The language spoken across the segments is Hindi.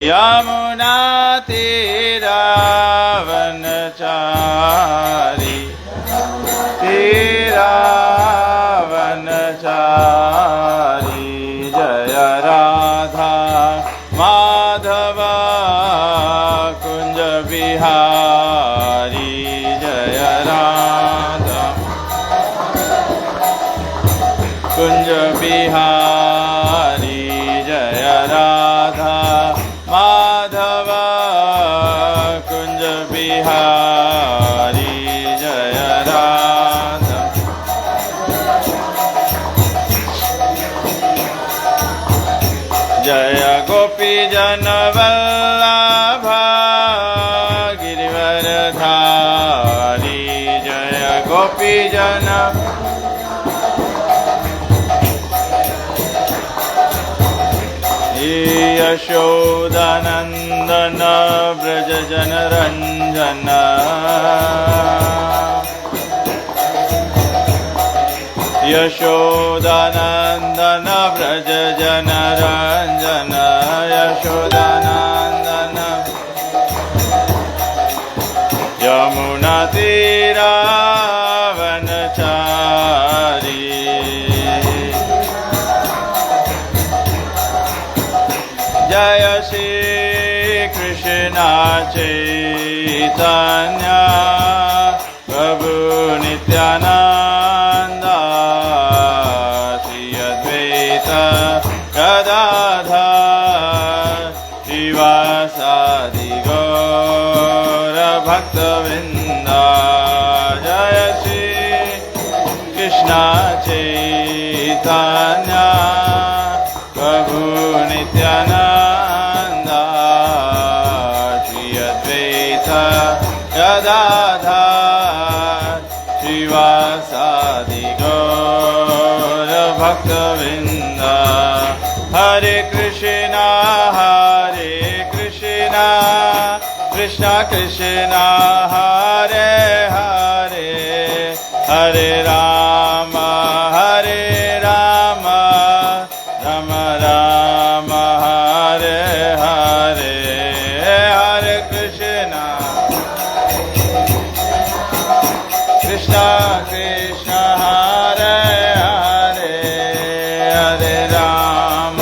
यमुना तीरावनचारी तीरावनचारी जय राधा माधव कुंज बिहारी जय राधा कुंज बिहारी जय राधा माधव कुंज बिहारी जय राधा जय गोपी जन वल्लभा गिरिवरधारी जय गोपी जन यशोदानंदन ब्रज जनरंजन यशोदानंदन ब्रज जनरंजन यशोदानंदन यमुना तीरावनचारी जय श्री कृष्ण चैतन्य प्रभु नित्यानंद श्री अद्वैत गदाधर श्रीवासादि गौर भक्तवृंद जय श्री कृष्ण चैतन्य प्रभु नित्यानंद गदाधर श्रीवासादि गौर भक्तवृंद हरे कृष्णा कृष्ण कृष्ण हरे हरे हरे राम राम राम हरे हरे हरे कृष्ण कृष्ण कृष्ण हरे हरे हरे राम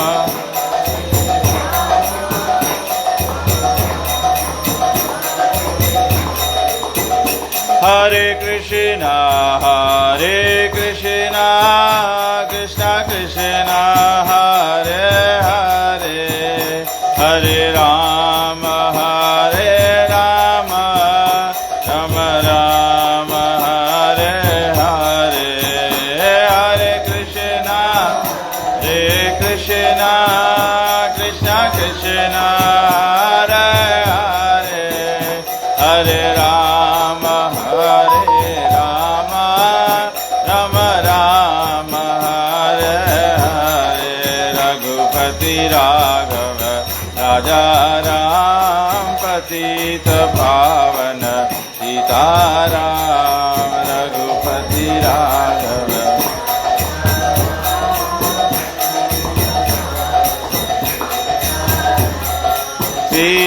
हरे कृष्ण कृष्ण कृष्ण हरे हरे हरे राम राम राम हरे हरे हरे कृष्ण कृष्ण कृष्ण हरे हरे हरे राम राम हरे हरे रघुपति राघव राजा राम पतित पावन सीताराम रघुपति राघव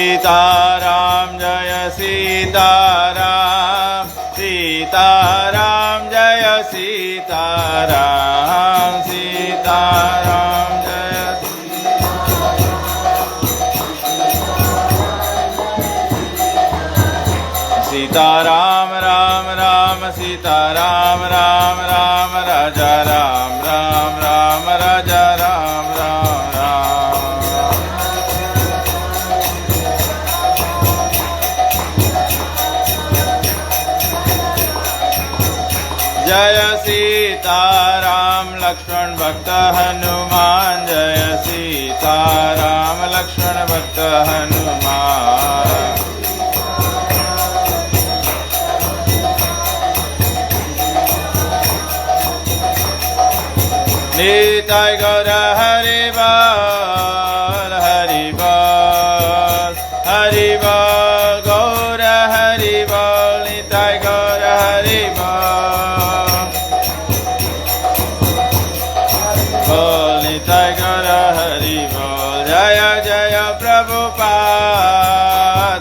सीताराम जय सीताराम सीताराम जय सीताराम सीताराम जय सीताराम राम राम सीताराम राम राम राजा राम राम राम राजा राम राम राम जय सीताराम लक्ष्मण भक्त हनुमान जय सीताराम लक्ष्मण भक्त हनुमान निताय गौर हरि बोल हरि बोल हरि बोल गौर हरि बोल निताय गौर हरि बोल निताय गौर हरि बोल जय जय प्रभुपाद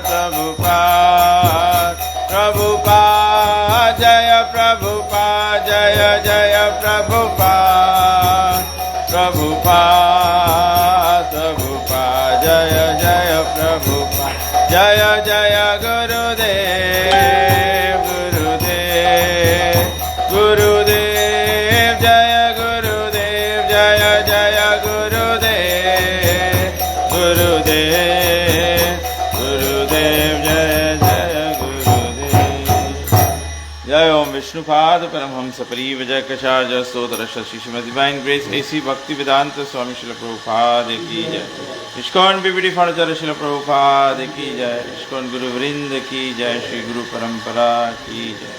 प्रभुपाद प्रभुपाद जय प्रभुपाद जय जय प्रभुपाद प्रभुपाद प्रभुपाद जय जय प्रभुपाद जय जय गुरुदेव गुरुदेव गुरुदेव जय गुरुदेव जय जय गुरुदेव गुरुदेव गुरुदेव जय जय गुरुदेव जय ओम विष्णुपाद परमहंस परिव्रजक कचार्य स्तोत्र श्रीमद् डिवाइन ग्रेस एसी भक्ति वेदांत स्वामी श्रील प्रभुपाद की जय। इस्कॉन बीबीडी फणचर श्रील प्रभुपाद की जय। इस्कॉन गुरु वृंद की जय। श्री गुरु परंपरा की जय।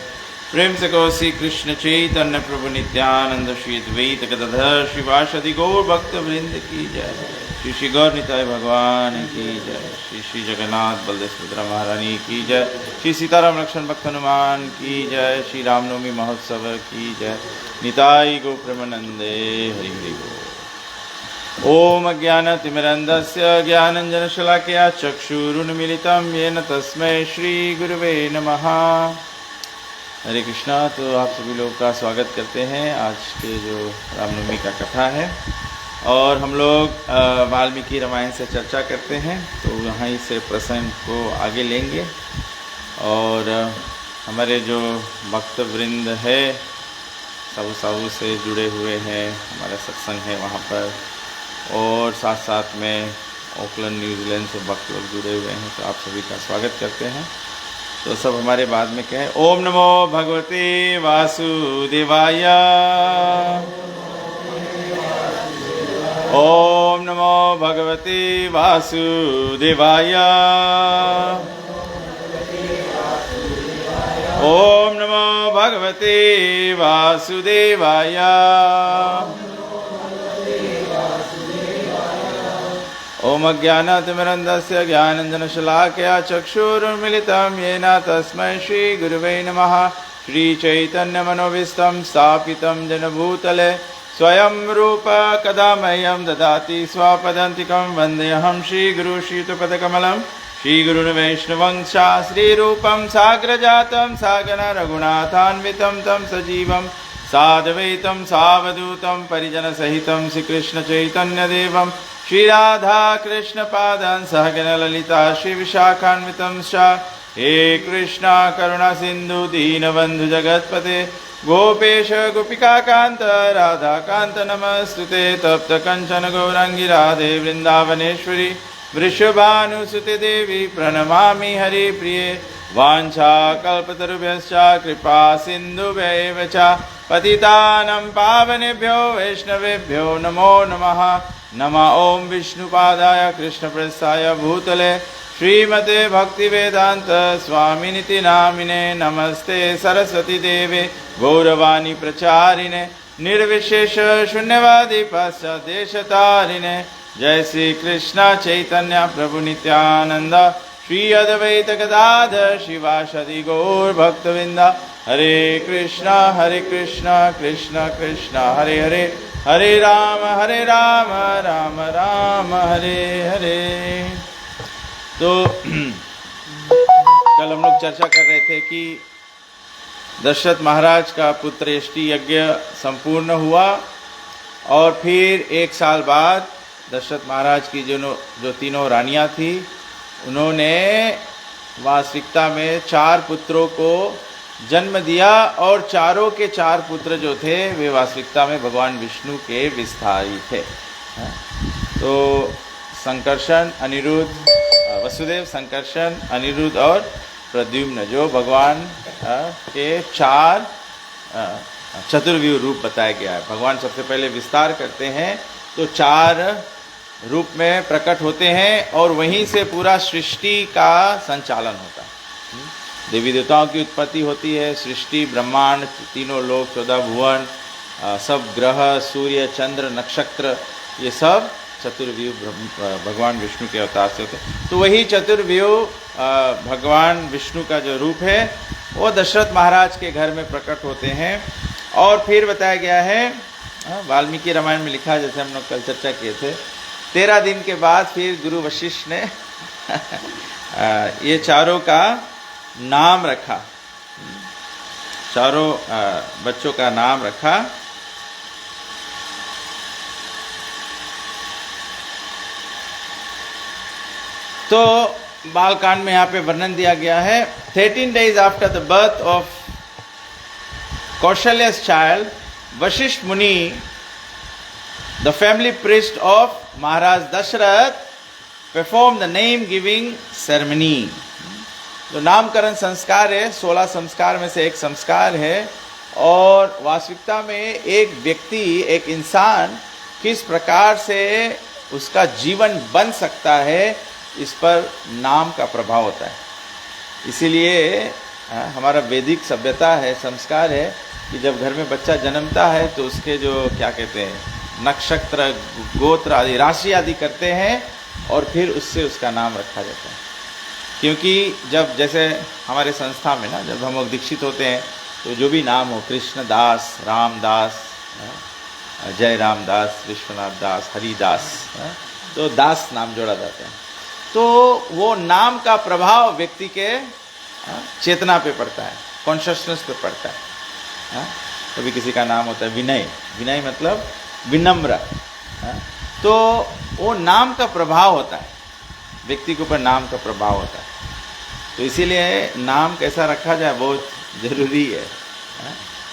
प्रेम से कहो श्री कृष्ण चैतन्य प्रभु नित्यानंद श्री द्वैत गदाधर श्रीवासदि गौर भक्त वृंद की जय। श्री श्री गौर निताय भगवान की जय। श्री श्री जगन्नाथ बलदेव सुभद्रा महारानी की जय। श्री सीताराम लक्ष्मण भक्त हनुमान की जय। श्री रामनवमी महोत्सव की जय। निताय गो प्रेमानंदे हरि हरि बोल। ओम अज्ञानतिमिरन्धस्य ज्ञानञ्जनशलाकया चक्षुरुन्मीलितं येन तस्मै श्री गुरुवे नमः। हरे कृष्णा। तो आप सभी लोग का स्वागत करते हैं आज के जो रामनवमी का कथा है और हम लोग वाल्मीकि रामायण से चर्चा करते हैं तो वहीं से प्रसंग को आगे लेंगे और हमारे जो भक्त वृंद है साधु साधु से जुड़े हुए हैं हमारा सत्संग है वहाँ पर और साथ साथ में ऑकलैंड न्यूजीलैंड से भक्त लोग जुड़े हुए हैं तो आप सभी का स्वागत करते हैं। तो सब हमारे बाद में कहें ओम नमो भगवते वासुदेवाय ओम नमो भगवते वासुदेवाय ओम नमो भगवते वासुदेवाय ओम अज्ञानतिमिरन्धस्य ज्ञानञ्जनशलाकया चक्षुरुन्मीलितं येन तस्मै श्री गुरुवे नमः। श्रीचैतन्यमनोभीष्टं स्थापितं जनभूतले स्वयं रूप कदा मह्यं ददाति स्वपदान्तिकं वन्देऽहं श्रीगुरु श्रीयुतपदकमलं श्रीगुरुन् वैष्णवं श्रीरूपं साग्रजातं सागर रघुनाथान्वितं तं सजीवं साद्वैतं सावधूतं परिजनसहितं श्रीकृष्णचैतन्यदेवं श्रीराधा कृष्णपादान् सहगण ललिता श्रीविशाखान्वितं च हे कृष्णा करुणा सिन्धु दीनबन्धु जगत्पते गोपेश गोपिकान्त राधाकान्त नमस्तुते तप्त कंचन गौरांगी राधे वृंदावनेश्वरी वृषभानुसुते देवी प्रणमामि हरिप्रिये वाञ्छाकल्पतरुभ्यश्च कृपा सिन्धुभ्यैव च पतितानं पावनेभ्यो वैष्णवेभ्यो नमो नमः। नमः ओं विष्णुपादाय कृष्णप्रेष्ठाय भूतले श्रीमते भक्तिवेदांत स्वामिनिति नामिने नमस्ते सरस्वती देवे गौरवाणी प्रचारिणे निर्विशेष शून्यवादी पाश्चादेशतारिणे जय श्री कृष्ण चैतन्य प्रभु नित्यानंद श्री अद्वैत गदाधर शिवासदि गौर भक्तवृंद हरे कृष्णा कृष्ण कृष्ण हरे हरे हरे राम राम राम हरे हरे। तो कल हम लोग चर्चा कर रहे थे कि दशरथ महाराज का पुत्रयष्टि यज्ञ संपूर्ण हुआ और फिर एक साल बाद दशरथ महाराज की जो तीनों रानियां थी उन्होंने वास्तविकता में 4 पुत्रों को जन्म दिया और चारों के 4 पुत्र जो थे वे वास्तविकता में भगवान विष्णु के विस्तारी थे। तो संकर्षण अनिरुद्ध वसुदेव संकर्षण अनिरुद्ध और प्रद्युम्न जो भगवान के 4 चतुर्व्यूह रूप बताया गया है। भगवान सबसे पहले विस्तार करते हैं तो 4 रूप में प्रकट होते हैं और वहीं से पूरा सृष्टि का संचालन होता है। देवी देवताओं की उत्पत्ति होती है, सृष्टि ब्रह्मांड तीनों लोक 14 भुवन सब ग्रह सूर्य चंद्र नक्षत्र ये सब चतुर्व्यूह भगवान विष्णु के अवतार से होते हैं। तो वही चतुर्व्यूह भगवान विष्णु का जो रूप है वो दशरथ महाराज के घर में प्रकट होते हैं। और फिर बताया गया है वाल्मीकि रामायण में लिखा, जैसे हम लोग कल चर्चा किए थे, 13 दिन के बाद फिर गुरु वशिष्ठ ने ये चारों का नाम रखा, चारों बच्चों का नाम रखा। तो बालकांड में यहाँ पे वर्णन दिया गया है। 13 days after the birth of Kaushalya's child, Vashisht Muni, the family priest of Maharaj Dashrath, performed the name giving ceremony. जो नामकरण संस्कार है, 16 संस्कार में से एक संस्कार है, और वास्तविकता में एक व्यक्ति, एक इंसान किस प्रकार से उसका जीवन बन सकता है, इस पर नाम का प्रभाव होता है। इसीलिए हमारा वैदिक सभ्यता है, संस्कार है कि जब घर में बच्चा जन्मता है तो उसके जो क्या कहते हैं, नक्षत्र, गोत्र आदि, राशि आदि करते हैं, और फिर उससे उसका नाम रखा जाता है। क्योंकि जब जैसे हमारे संस्था में ना, जब हम लोग दीक्षित होते हैं तो जो भी नाम हो, कृष्ण दास, रामदास, जय रामदास, विश्वनाथ दास, हरिदास, तो दास नाम जोड़ा जाता है। तो वो नाम का प्रभाव व्यक्ति के चेतना पे पड़ता है, कॉन्शियसनेस पे पड़ता है। कभी किसी का नाम होता है विनय, विनय मतलब विनम्र, तो वो नाम का प्रभाव होता है, व्यक्ति के ऊपर नाम का प्रभाव होता है। तो इसीलिए नाम कैसा रखा जाए बहुत ज़रूरी है।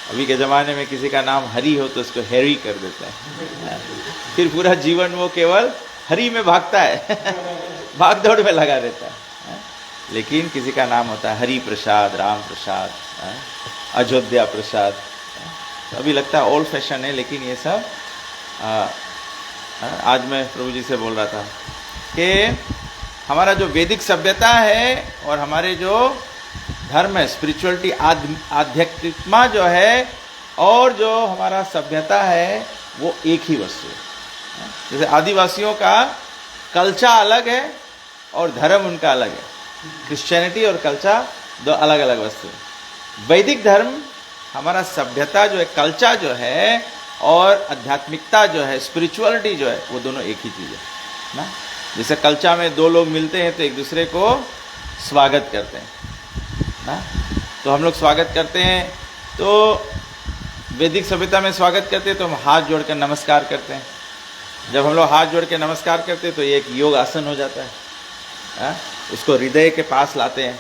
अभी के ज़माने में किसी का नाम हरि हो तो उसको हैरी कर देता है, फिर पूरा जीवन वो केवल हरि में भागता है, भाग दौड़ में लगा रहता है। लेकिन किसी का नाम होता है हरि प्रसाद, राम प्रसाद, अयोध्या प्रसाद, तो अभी लगता है ओल्ड फैशन है, लेकिन ये सब आज मैं प्रभु जी से बोल रहा था कि हमारा जो वैदिक सभ्यता है और हमारे जो धर्म है, स्पिरिचुअलिटी, आध्यात्मिकता जो है, और जो हमारा सभ्यता है, वो एक ही वस्तु है। जैसे आदिवासियों का कल्चर अलग है और धर्म उनका अलग है, क्रिश्चियनिटी और कल्चर दो अलग अलग वस्तु है। वैदिक धर्म हमारा सभ्यता जो है, कल्चर जो है, और आध्यात्मिकता जो है, स्पिरिचुअलिटी जो है, वो दोनों एक ही चीज़ है ना। जैसे कल्चर में दो लोग मिलते हैं तो एक दूसरे को स्वागत करते हैं ना, तो हम लोग स्वागत करते हैं, तो वैदिक सभ्यता में स्वागत करते हैं तो हम हाथ जोड़कर नमस्कार करते हैं। जब हम लोग हाथ जोड़ के नमस्कार करते हैं तो ये एक योग आसन हो जाता है, उसको हृदय के पास लाते हैं,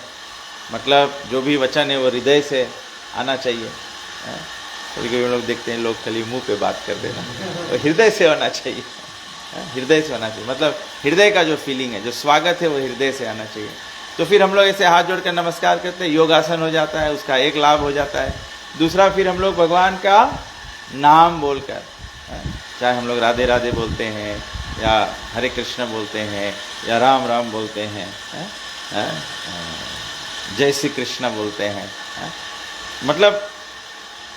मतलब जो भी वचन है वो हृदय से आना चाहिए। कभी कभी हम लोग देखते हैं लोग खाली मुंह पे बात कर देना, तो हृदय से होना चाहिए, हृदय से होना चाहिए, मतलब हृदय का जो फीलिंग है, जो स्वागत है, वो हृदय से आना चाहिए। तो फिर हम लोग ऐसे हाथ जोड़कर नमस्कार करते हैं, योगासन हो जाता है, उसका एक लाभ हो जाता है। दूसरा, फिर हम लोग भगवान का नाम बोलकर, चाहे हम लोग राधे राधे बोलते हैं, या हरे कृष्ण बोलते हैं, या राम राम बोलते हैं, जय श्री कृष्ण बोलते हैं, मतलब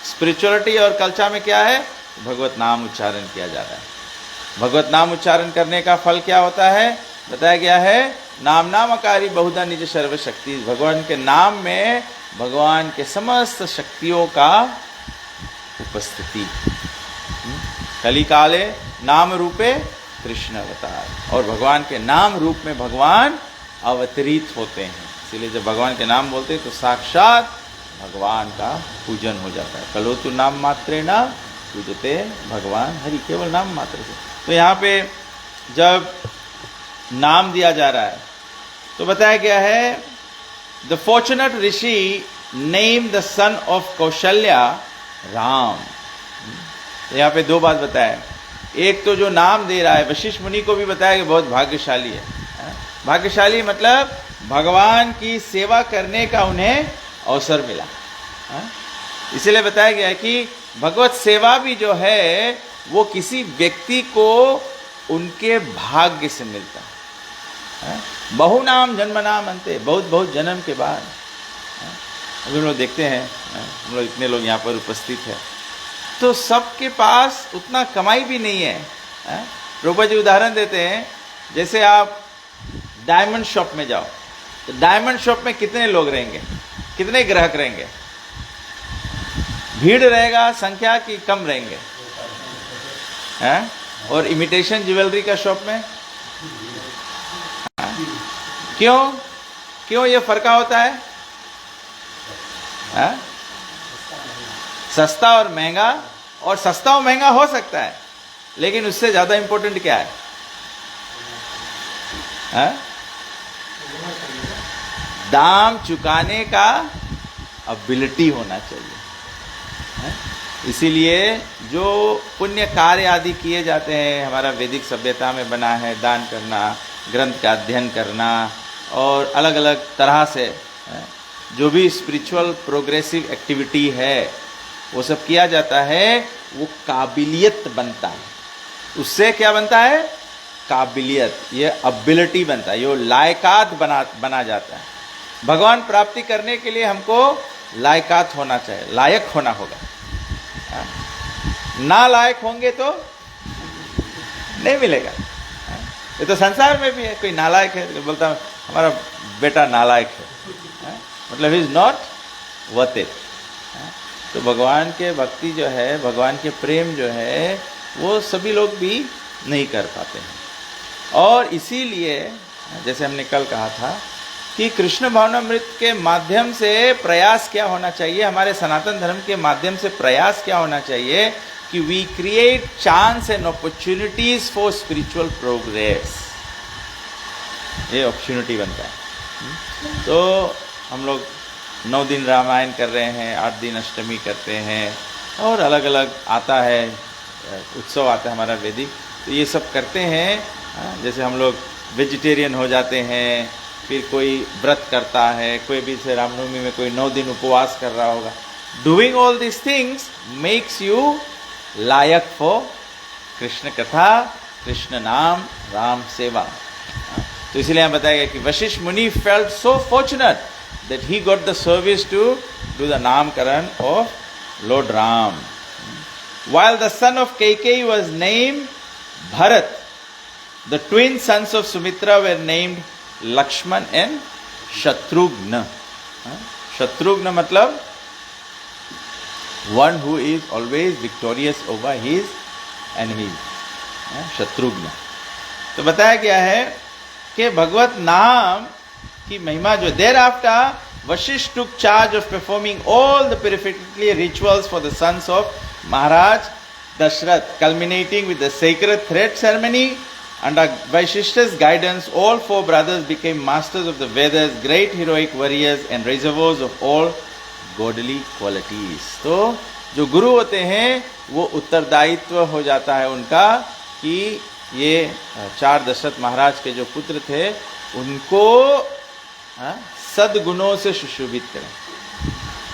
स्पिरिचुअलिटी और कल्चर में क्या है, भगवत नाम उच्चारण किया जा रहा है। भगवत नाम उच्चारण करने का फल क्या होता है, बताया गया है, नाम नामकारी बहुधा निज सर्वशक्ति। भगवान के नाम में भगवान के समस्त शक्तियों का उपस्थिति। कली काले नाम रूपे कृष्ण अवतार, और भगवान के नाम रूप में भगवान अवतरित होते हैं। इसीलिए जब भगवान के नाम बोलते हैं तो साक्षात भगवान का पूजन हो जाता है। कलो तो नाम मात्रे ना पूजते भगवान हरि, केवल नाम मात्र से। तो यहाँ पे जब नाम दिया जा रहा है तो बताया गया है, the fortunate Rishi name the son of Kaushalya Ram. तो यहाँ पे दो बात बताया, एक तो जो नाम दे रहा है वशिष्ठ मुनि को भी बताया कि बहुत भाग्यशाली है। भाग्यशाली मतलब भगवान की सेवा करने का उन्हें अवसर मिला। इसलिए बताया गया है कि भगवत सेवा भी जो है वो किसी व्यक्ति को उनके भाग्य से मिलता है। बहु नाम जन्म नाम अंते, बहुत बहुत जन्म के बाद। अभी हम लोग देखते हैं, हम लोग इतने लोग यहाँ पर उपस्थित हैं, तो सबके पास उतना कमाई भी नहीं है। प्रभुपाद जी उदाहरण देते हैं, जैसे आप डायमंड शॉप में जाओ तो डायमंड शॉप में कितने लोग रहेंगे, कितने ग्राहक रहेंगे, भीड़ रहेगा संख्या की कम रहेंगे, हैं? और इमिटेशन ज्वेलरी का शॉप में क्यों क्यों ये फर्का होता है? सस्ता और महंगा, और सस्ता और महंगा हो सकता है, लेकिन उससे ज्यादा इंपॉर्टेंट क्या है? दाम चुकाने का एबिलिटी होना चाहिए। इसीलिए जो पुण्य कार्य आदि किए जाते हैं, हमारा वैदिक सभ्यता में बना है, दान करना, ग्रंथ का अध्ययन करना, और अलग अलग तरह से जो भी स्पिरिचुअल प्रोग्रेसिव एक्टिविटी है वो सब किया जाता है, वो काबिलियत बनता है। उससे क्या बनता है? काबिलियत, ये एबिलिटी बनता है, ये लायकात बना जाता है। भगवान प्राप्ति करने के लिए हमको लायकात होना चाहिए, लायक होना होगा। ना लायक होंगे तो नहीं मिलेगा। ये तो संसार में भी है, कोई नालायक है तो बोलता हमारा बेटा नालायक है, मतलब इज नॉट वर्थ इट। तो भगवान के भक्ति जो है, भगवान के प्रेम जो है, वो सभी लोग भी नहीं कर पाते हैं। और इसीलिए जैसे हमने कल कहा था कि कृष्ण भावनामृत के माध्यम से प्रयास क्या होना चाहिए, हमारे सनातन धर्म के माध्यम से प्रयास क्या होना चाहिए कि we create chance and opportunities for spiritual progress. ये अपॉर्चुनिटी बनता है। तो हम लोग 9 दिन रामायण कर रहे हैं, 8 दिन अष्टमी करते हैं, और अलग अलग आता है, उत्सव आता है हमारा वैदिक, तो ये सब करते हैं। जैसे हम लोग वेजिटेरियन हो जाते हैं, फिर कोई व्रत करता है, कोई भी से रामनवमी में कोई 9 दिन उपवास कर रहा होगा। Doing all this things makes you like for Krishna कथा, कृष्ण नाम, राम सेवा। तो इसलिए यहाँ बताया गया कि वशिष्ठ मुनि felt so fortunate that he got the service to do the namkaran of Lord Ram. While the son of Kaikeyi was named Bharat, the twin sons of Sumitra were named Lakshman and Shatrughna. Shatrughna matlab one who is always victorious over his enemies. Shatrughna. तो बताया गया है कि भगवत नाम की महिमा जो there after Vashisht took charge of performing all the purificatory rituals for the sons of Maharaj Dashrath, culminating with the sacred thread ceremony. Under Vashishta's guidance, all 4 brothers became masters of the Vedas, great heroic warriors and reservoirs of all godly qualities. तो जो गुरु होते हैं वो उत्तरदायित्व हो जाता है उनका कि ये 4 दशरथ महाराज के जो पुत्र थे उनको सद्गुणों से सुशोभित करें।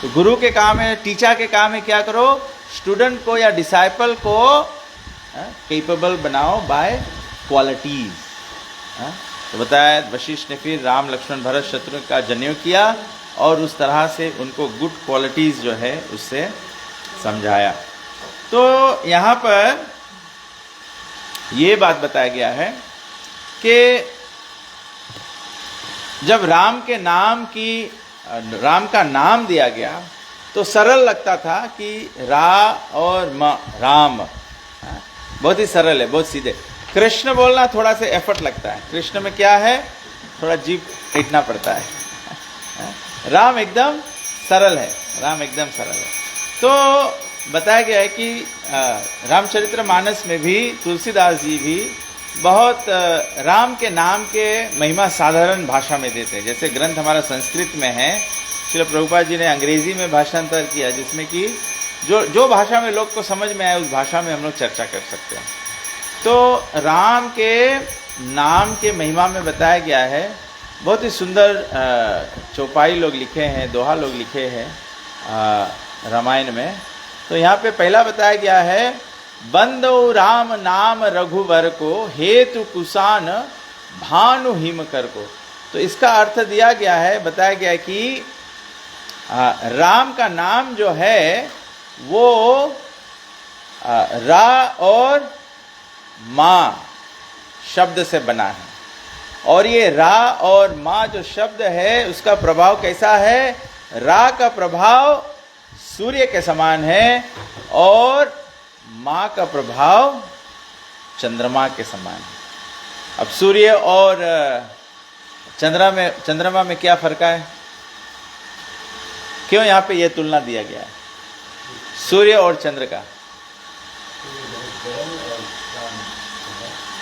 तो गुरु के काम है, टीचर के काम है क्या करो, स्टूडेंट को या डिसाइपल को कैपेबल बनाओ बाय क्वालिटीज। तो बताया वशिष्ठ ने फिर राम लक्ष्मण भरत शत्रुघ्न का जनेऊ किया और उस तरह से उनको गुड क्वालिटीज जो है उससे समझाया। तो यहाँ पर ये बात बताया गया है कि जब राम का नाम दिया गया तो सरल लगता था कि रा और म, राम, बहुत ही सरल है, बहुत सीधे। कृष्ण बोलना थोड़ा सा एफर्ट लगता है, कृष्ण में क्या है, थोड़ा जीभ पीटना पड़ता है। राम एकदम सरल है, राम एकदम सरल है। तो बताया गया है कि रामचरितमानस में भी तुलसीदास जी भी बहुत राम के नाम के महिमा साधारण भाषा में देते हैं। जैसे ग्रंथ हमारा संस्कृत में है, श्रील प्रभुपाद जी ने अंग्रेजी में भाषांतर किया, जिसमें कि जो भाषा में लोग को समझ में आए उस भाषा में हम लोग चर्चा कर सकते हैं। तो राम के नाम के महिमा में बताया गया है, बहुत ही सुंदर चौपाई लोग लिखे हैं, दोहा लोग लिखे हैं रामायण में। तो यहाँ पे पहला बताया गया है, बंदो राम नाम रघुवर को, हेतु कुसान भानु हिम कर को। तो इसका अर्थ दिया गया है, बताया गया है कि राम का नाम जो है वो रा और माँ शब्द से बना है, और ये रा और माँ जो शब्द है उसका प्रभाव कैसा है, रा का प्रभाव सूर्य के समान है और माँ का प्रभाव चंद्रमा के समान है। अब सूर्य और चंद्रमा में क्या फर्क है? क्यों यहाँ पे ये तुलना दिया गया है सूर्य और चंद्र का?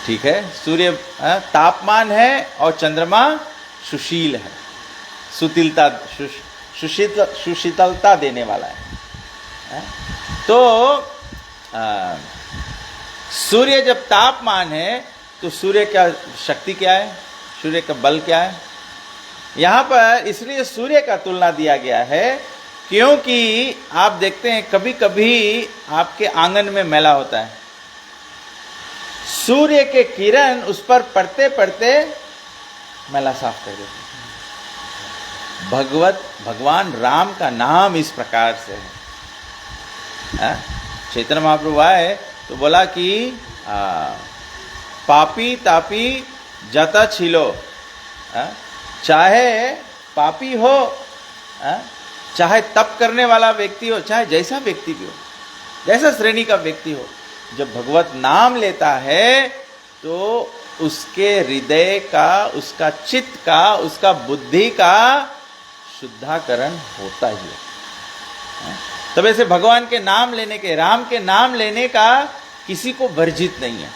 ठीक है, सूर्य तापमान है और चंद्रमा सुशील है, सुशीतलता देने वाला है। तो सूर्य जब तापमान है तो सूर्य का शक्ति क्या है, सूर्य का बल क्या है? यहाँ पर इसलिए सूर्य का तुलना दिया गया है क्योंकि आप देखते हैं कभी कभी आपके आंगन में मैला होता है, सूर्य के किरण उस पर पड़ते पड़ते मैला साफ कर देते हैं। भगवान राम का नाम इस प्रकार से है। चैतन्य महाप्रभु आए तो बोला कि पापी तापी जता छिलो, चाहे पापी हो, चाहे तप करने वाला व्यक्ति हो, चाहे जैसा व्यक्ति भी हो, जैसा श्रेणी का व्यक्ति हो, जब भगवत नाम लेता है तो उसके हृदय का, उसका चित्त का, उसका बुद्धि का शुद्धाकरण होता ही है। तब ऐसे भगवान के नाम लेने के, राम के नाम लेने का किसी को वर्जित नहीं है,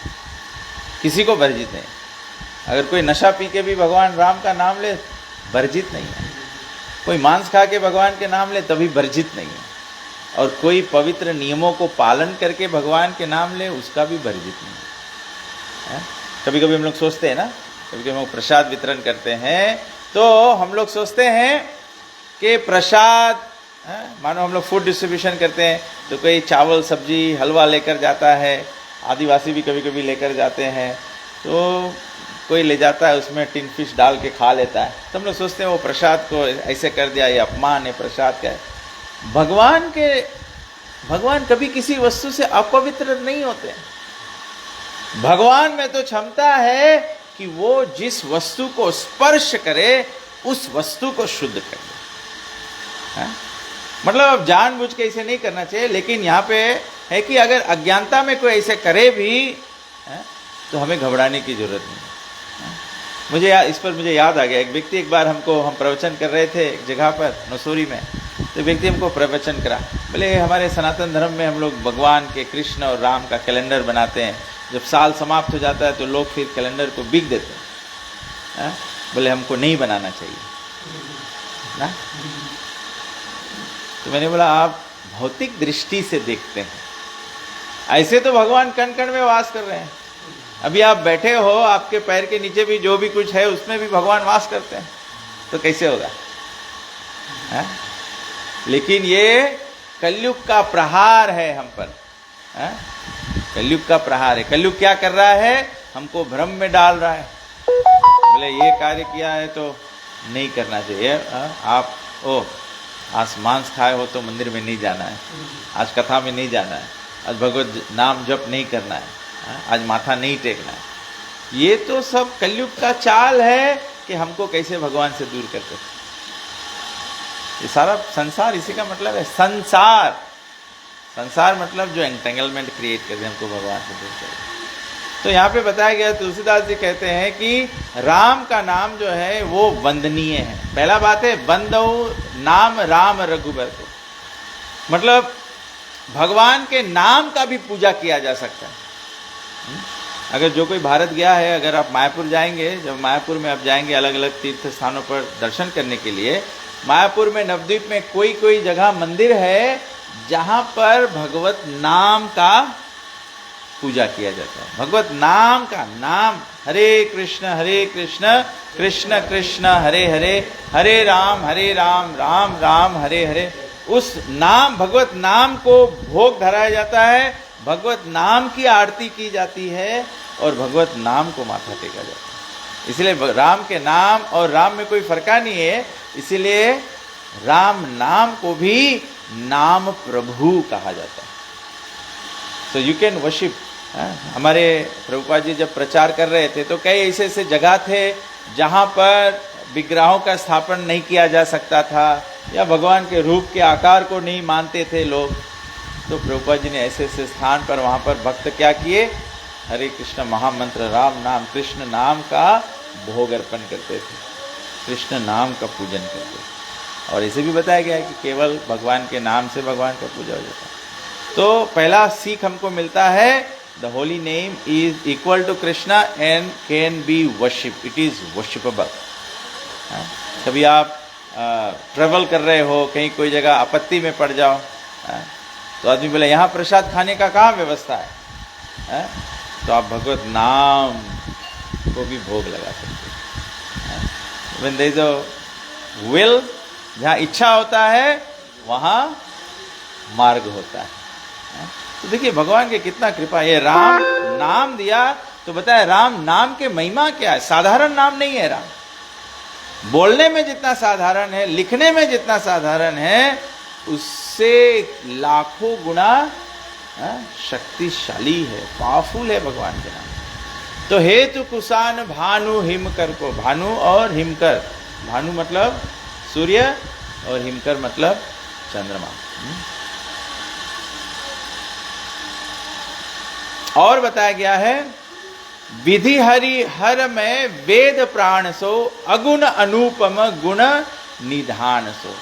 किसी को वर्जित नहीं। अगर कोई नशा पी के भी भगवान राम का नाम ले, वर्जित नहीं है। कोई मांस खा के भगवान के नाम ले, तभी वर्जित नहीं है। और कोई पवित्र नियमों को पालन करके भगवान के नाम ले, उसका भी वर्जित नहीं है। कभी कभी हम लोग सोचते हैं ना, कभी कभी हम लोग प्रसाद वितरण करते हैं तो हम लोग सोचते हैं कि प्रसाद, मानो हम लोग फूड डिस्ट्रीब्यूशन करते हैं तो कोई चावल सब्जी हलवा लेकर जाता है, आदिवासी भी कभी कभी लेकर जाते हैं, तो कोई ले जाता है उसमें टिन फिश डाल के खा लेता है, तो हम लोग सोचते हैं वो प्रसाद को ऐसे कर दिया, ये अपमान है, प्रसाद क्या है। भगवान कभी किसी वस्तु से अपवित्र नहीं होते। भगवान में तो क्षमता है कि वो जिस वस्तु को स्पर्श करे उस वस्तु को शुद्ध कर दे। मतलब अब जानबूझ के इसे नहीं करना चाहिए, लेकिन यहाँ पे है कि अगर अज्ञानता में कोई ऐसे करे भी तो हमें घबराने की जरूरत नहीं। इस पर मुझे याद आ गया, एक व्यक्ति एक बार हम प्रवचन कर रहे थे एक जगह पर नसूरी में, तो व्यक्ति हमको प्रवचन करा, बोले हमारे सनातन धर्म में हम लोग भगवान के, कृष्ण और राम का कैलेंडर बनाते हैं, जब साल समाप्त हो जाता है तो लोग फिर कैलेंडर को बिक देते हैं। बोले हमको नहीं बनाना चाहिए ना। तो मैंने बोला आप भौतिक दृष्टि से देखते हैं, ऐसे तो भगवान कण कण में वास कर रहे हैं। अभी आप बैठे हो, आपके पैर के नीचे भी जो भी कुछ है उसमें भी भगवान वास करते हैं, तो कैसे होगा? लेकिन ये कलयुग का प्रहार है हम पर, कलयुग का प्रहार है। कलयुग क्या कर रहा है? हमको भ्रम में डाल रहा है। बोले ये कार्य किया है तो नहीं करना चाहिए। आप आज मांस खाए हो तो मंदिर में नहीं जाना है, आज कथा में नहीं जाना है, आज भगवत नाम जप नहीं करना है, आज माथा नहीं टेकना है। ये तो सब कलयुग का चाल है कि हमको कैसे भगवान से दूर करते। ये सारा संसार, इसी का मतलब है संसार मतलब जो एंटेंगलमेंट क्रिएट कर दे हमको भगवान से दूर कर। तो यहाँ पे बताया गया, तुलसीदास जी कहते हैं कि राम का नाम जो है वो वंदनीय है। पहला बात है वंदो नाम राम रघुबर को, मतलब भगवान के नाम का भी पूजा किया जा सकता है। अगर जो कोई भारत गया है, अगर आप मायापुर जाएंगे, जब मायापुर में आप जाएंगे अलग अलग तीर्थ स्थानों पर दर्शन करने के लिए, मायापुर में नवद्वीप में कोई कोई जगह मंदिर है जहां पर भगवत नाम का पूजा किया जाता है। भगवत नाम का, नाम हरे कृष्ण कृष्ण कृष्ण हरे हरे, हरे राम राम राम हरे हरे। उस नाम, भगवत नाम को भोग धराया जाता है, भगवत नाम की आरती की जाती है और भगवत नाम को माथा टेका जाता है। इसलिए राम के नाम और राम में कोई फर्क नहीं है, इसीलिए राम नाम को भी नाम प्रभु कहा जाता है। So you can worship. हमारे प्रभुपाद जी जब प्रचार कर रहे थे तो कई ऐसे ऐसे जगह थे जहाँ पर विग्रहों का स्थापन नहीं किया जा सकता था, या भगवान के रूप के आकार को नहीं मानते थे लोग। तो प्रभुपाद जी ने ऐसे ऐसे स्थान पर, वहाँ पर भक्त क्या किए, हरे कृष्ण महामंत्र, राम नाम, कृष्ण नाम का भोग अर्पण करते थे। कृष्ण नाम का पूजन करते। और इसे भी बताया गया है कि केवल भगवान के नाम से भगवान का पूजा हो जाता है। तो पहला सीख हमको मिलता है, the holy name is equal to Krishna and can be worship, it is worshipable. कभी आप ट्रेवल कर रहे हो, कहीं कोई जगह आपत्ति में पड़ जाओ, तो आदमी बोले यहाँ प्रसाद खाने का कहाँ व्यवस्था है, तो आप भगवत नाम को भी भोग लगा सकते हैं। When there is a will, जहाँ इच्छा होता है वहाँ मार्ग होता है। तो देखिए भगवान के कितना कृपा। ये राम नाम दिया तो बताया राम नाम के महिमा क्या है। साधारण नाम नहीं है राम, बोलने में जितना साधारण है, लिखने में जितना साधारण है, उससे लाखों गुना शक्तिशाली है, पावरफुल है भगवान के नाम। तो हेतु कुसान भानु हिमकर को, भानु और हिमकर, भानु मतलब सूर्य और हिमकर मतलब चंद्रमा। और बताया गया है विधि हरि हर में वेद प्राण सो अगुण अनुपम गुण निधान सो।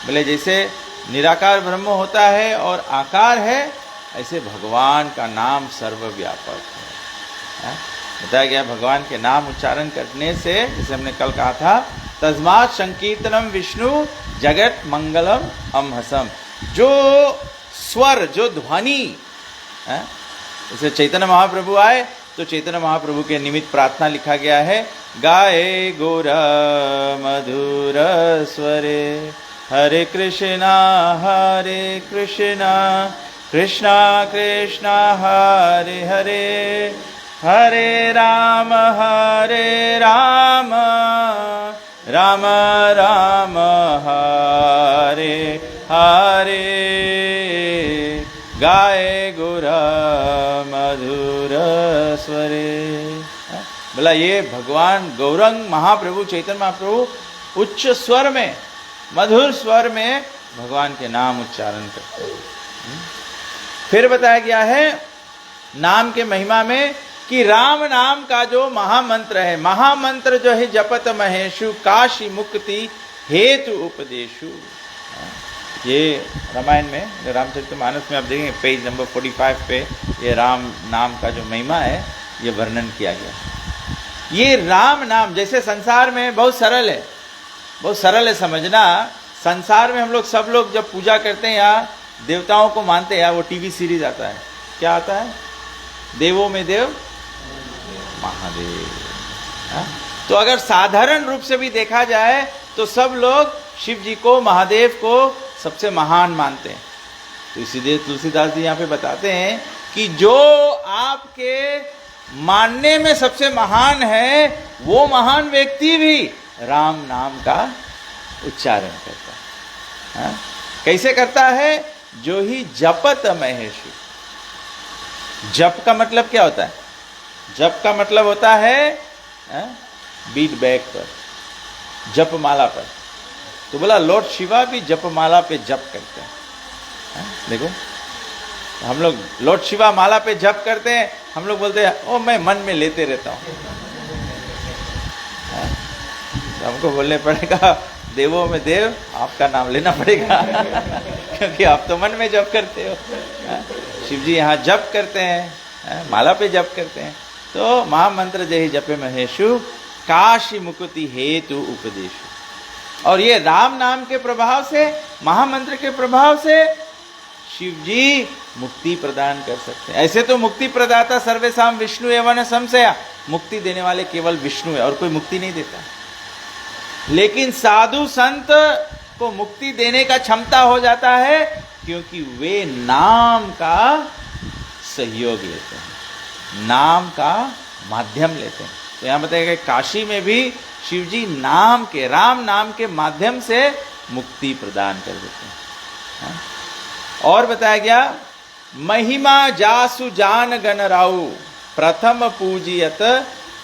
बोले जैसे निराकार ब्रह्म होता है और आकार है, ऐसे भगवान का नाम सर्वव्यापक है। बताया गया भगवान के नाम उच्चारण करने से, जैसे हमने कल कहा था, तस्मात् संकीर्तनम विष्णु जगत मंगलम अमहसम। जो स्वर, जो ध्वनि, जैसे चैतन्य महाप्रभु आए तो चैतन्य महाप्रभु के निमित्त प्रार्थना लिखा गया है, गाए गौर मधुर स्वरे हरे कृष्णा कृष्णा कृष्णा हरे हरे, हरे राम राम राम हरे हरे, गाए गुर मधुर स्वरे। बोला ये भगवान गौरंग महाप्रभु चैतन्य महाप्रभु उच्च स्वर में, मधुर स्वर में भगवान के नाम उच्चारण करते हैं। फिर बताया गया है नाम के महिमा में कि राम नाम का जो महामंत्र है, महामंत्र जो है जपत महेशु काशी मुक्ति हेतु उपदेशु। ये रामायण में, रामचरितमानस में आप देखेंगे पेज नंबर 45 पे ये राम नाम का जो महिमा है ये वर्णन किया गया। ये राम नाम जैसे संसार में बहुत सरल है, बहुत सरल है समझना। संसार में हम लोग सब लोग जब पूजा करते हैं या देवताओं को मानते हैं, या वो टीवी सीरीज आता है, क्या आता है, देवों में देव महादेव। तो अगर साधारण रूप से भी देखा जाए तो सब लोग शिव जी को, महादेव को सबसे महान मानते हैं। तो इसीलिए तुलसीदास जी यहाँ पे बताते हैं कि जो आपके मानने में सबसे महान है वो महान व्यक्ति भी राम नाम का उच्चारण करता है। कैसे करता है? जो ही जपत महेशु। जप का मतलब क्या होता है? जप का मतलब होता है बीट बैग पर, जप माला पर। तो बोला लॉर्ड शिवा भी जपमाला पे जप करते हैं। देखो हम लोग लॉर्ड शिवा माला पे जप करते हैं, हम लोग बोलते हैं ओ मैं मन में लेते रहता हूँ। तो हमको बोलने पड़ेगा देवों में देव, आपका नाम लेना पड़ेगा क्योंकि आप तो मन में जप करते हो। शिव जी यहाँ जप करते हैं, माला पे जप करते हैं। तो महामंत्र जय जपे महेशु काशी मुक्ति हेतु उपदेशु। और ये राम नाम के प्रभाव से, महामंत्र के प्रभाव से शिव जी मुक्ति प्रदान कर सकते हैं। ऐसे तो मुक्ति प्रदाता सर्वेसाम विष्णु एवं संशया, मुक्ति देने वाले केवल विष्णु है और कोई मुक्ति नहीं देता। लेकिन साधु संत को मुक्ति देने का क्षमता हो जाता है क्योंकि वे नाम का सहयोग लेते हैं, नाम का माध्यम लेते हैं। तो यहाँ बताया कि काशी में भी शिव जी नाम के, राम नाम के माध्यम से मुक्ति प्रदान कर देते हैं। और बताया गया महिमा जासु जान गण राउ प्रथम पूजियत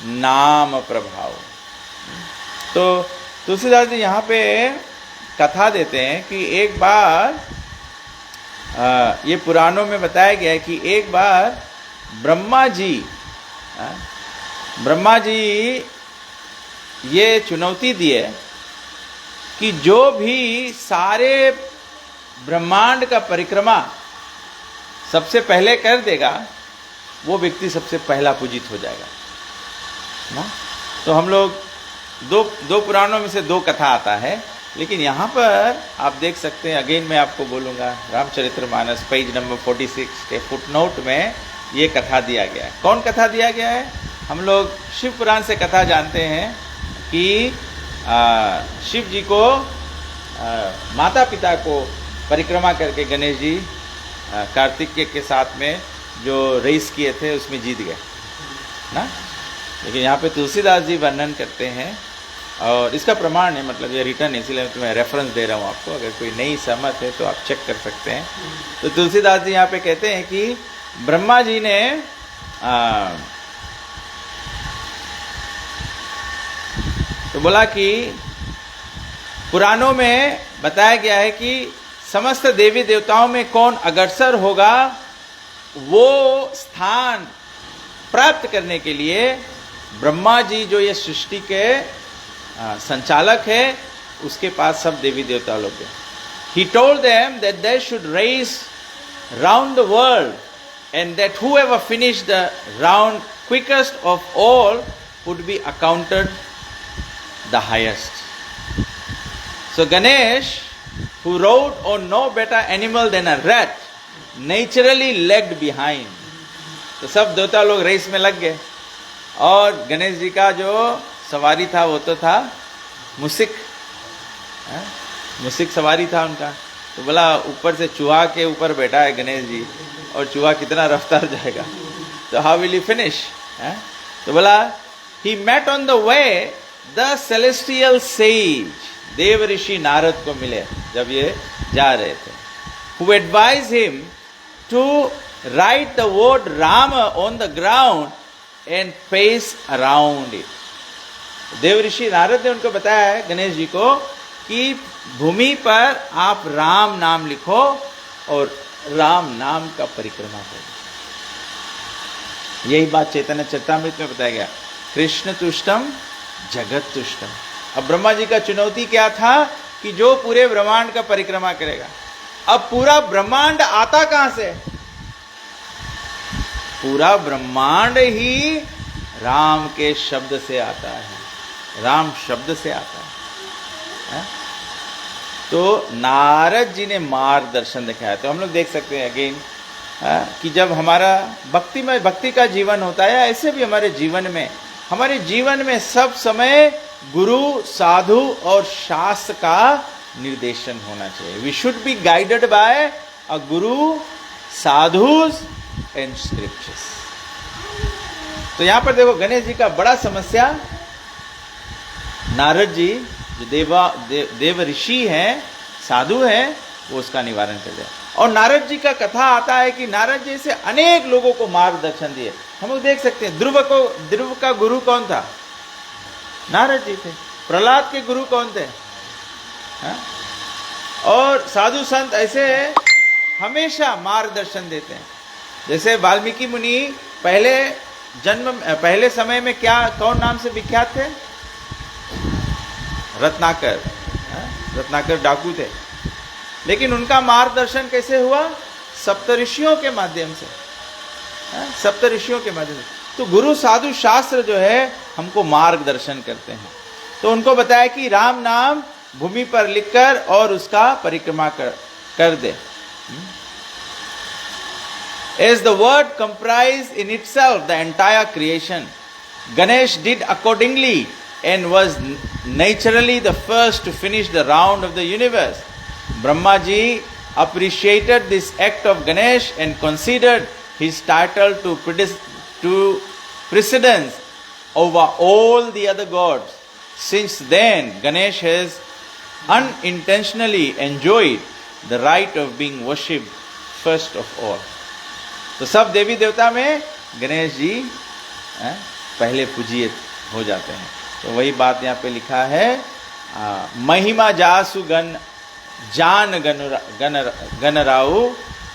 नाम प्रभाव। तो तुलसीदास जी यहाँ पे कथा देते हैं कि एक बार ये पुराणों में बताया गया है कि एक बार ब्रह्मा जी ये चुनौती दी है कि जो भी सारे ब्रह्मांड का परिक्रमा सबसे पहले कर देगा वो व्यक्ति सबसे पहला पूजित हो जाएगा ना। तो हम लोग दो पुराणों में से 2 कथा आता है, लेकिन यहाँ पर आप देख सकते हैं, अगेन मैं आपको बोलूँगा, रामचरितमानस पेज नंबर 46 के फुटनोट में ये कथा दिया गया है। कौन कथा दिया गया है? हम लोग शिव पुराण से कथा जानते हैं कि शिव जी को माता पिता को परिक्रमा करके गणेश जी कार्तिकेय के साथ में जो रेस किए थे उसमें जीत गए ना। लेकिन यहाँ पे तुलसीदास जी वर्णन करते हैं और इसका प्रमाण है, मतलब ये रिटर्न है, इसीलिए मैं रेफरेंस दे रहा हूँ आपको, अगर कोई नई सहमत है तो आप चेक कर सकते हैं। तो तुलसीदास जी यहाँ पे कहते हैं कि ब्रह्मा जी ने तो बोला कि पुराणों में बताया गया है कि समस्त देवी देवताओं में कौन अग्रसर होगा, वो स्थान प्राप्त करने के लिए ब्रह्मा जी जो ये सृष्टि के संचालक है उसके पास सब देवी देवता लोग हैं। He told them that they should race round the world and that whoever finished the round quickest of all would be accounted the highest. So Ganesh, who rode on no better animal than a rat, naturally lagged behind. तो सब देवता लोग रेस में लग गए और गणेश जी का जो सवारी था वो तो था मुसिक, मुसिक सवारी था उनका। तो बोला ऊपर से चूहा के ऊपर बैठा है गणेश जी और चूहा कितना रफ्तार जाएगा, तो हाउ विल यू फिनिश। तो बोला he met on the way the celestial sage, देव ऋषि नारद को मिले जब ये जा रहे थे, who advise him to write the word Ram on the ground and pace around it. देव ऋषि नारद ने उनको बताया है गणेश जी को कि भूमि पर आप राम नाम लिखो और राम नाम का परिक्रमा करो। यही बात चैतन्य चरितामृत में बताया गया, कृष्ण तुष्टम जगत तुष्टम। अब ब्रह्मा जी का चुनौती क्या था कि जो पूरे ब्रह्मांड का परिक्रमा करेगा। अब पूरा ब्रह्मांड आता कहां से? पूरा ब्रह्मांड ही राम के शब्द से आता है, राम शब्द से आता है। तो नारद जी ने मार्गदर्शन दिखाया। तो हम लोग देख सकते हैं अगेन कि जब हमारा भक्ति का जीवन होता है, ऐसे भी हमारे जीवन में सब समय गुरु, साधु और शास्त्र का निर्देशन होना चाहिए। We should be guided by a guru, sadhus and scriptures. तो यहां पर देखो गणेश जी का बड़ा समस्या, नारद जी जो देव ऋषि हैं, साधु हैं, वो उसका निवारण कर दिया। और नारद जी का कथा आता है कि नारद जी से अनेक लोगों को मार्गदर्शन दिए। हम लोग देख सकते हैं ध्रुव का गुरु कौन था? नारद जी थे। प्रहलाद के गुरु कौन थे? और साधु संत ऐसे हमेशा मार्गदर्शन देते हैं। जैसे वाल्मीकि मुनि पहले समय में कौन नाम से विख्यात थे? रत्नाकर डाकू थे। लेकिन उनका मार्गदर्शन कैसे हुआ? सप्तऋषियों के माध्यम से, सप्तऋषियों के माध्यम से। तो गुरु, साधु, शास्त्र जो है हमको मार्गदर्शन करते हैं। तो उनको बताया कि राम नाम भूमि पर लिखकर और उसका परिक्रमा कर दे। As the word comprised in itself the entire creation, Ganesh did accordingly and was naturally the first to finish the round of the universe. Brahma ji appreciated this act of Ganesh and considered his title to precedence over all the other gods. Since then, Ganesh has unintentionally enjoyed the right of being worshipped first of all. तो सब देवी देवता में गणेश जी पहले पूजित हो जाते हैं। तो वही बात यहाँ पे लिखा है, महिमा जासु जान गण राउ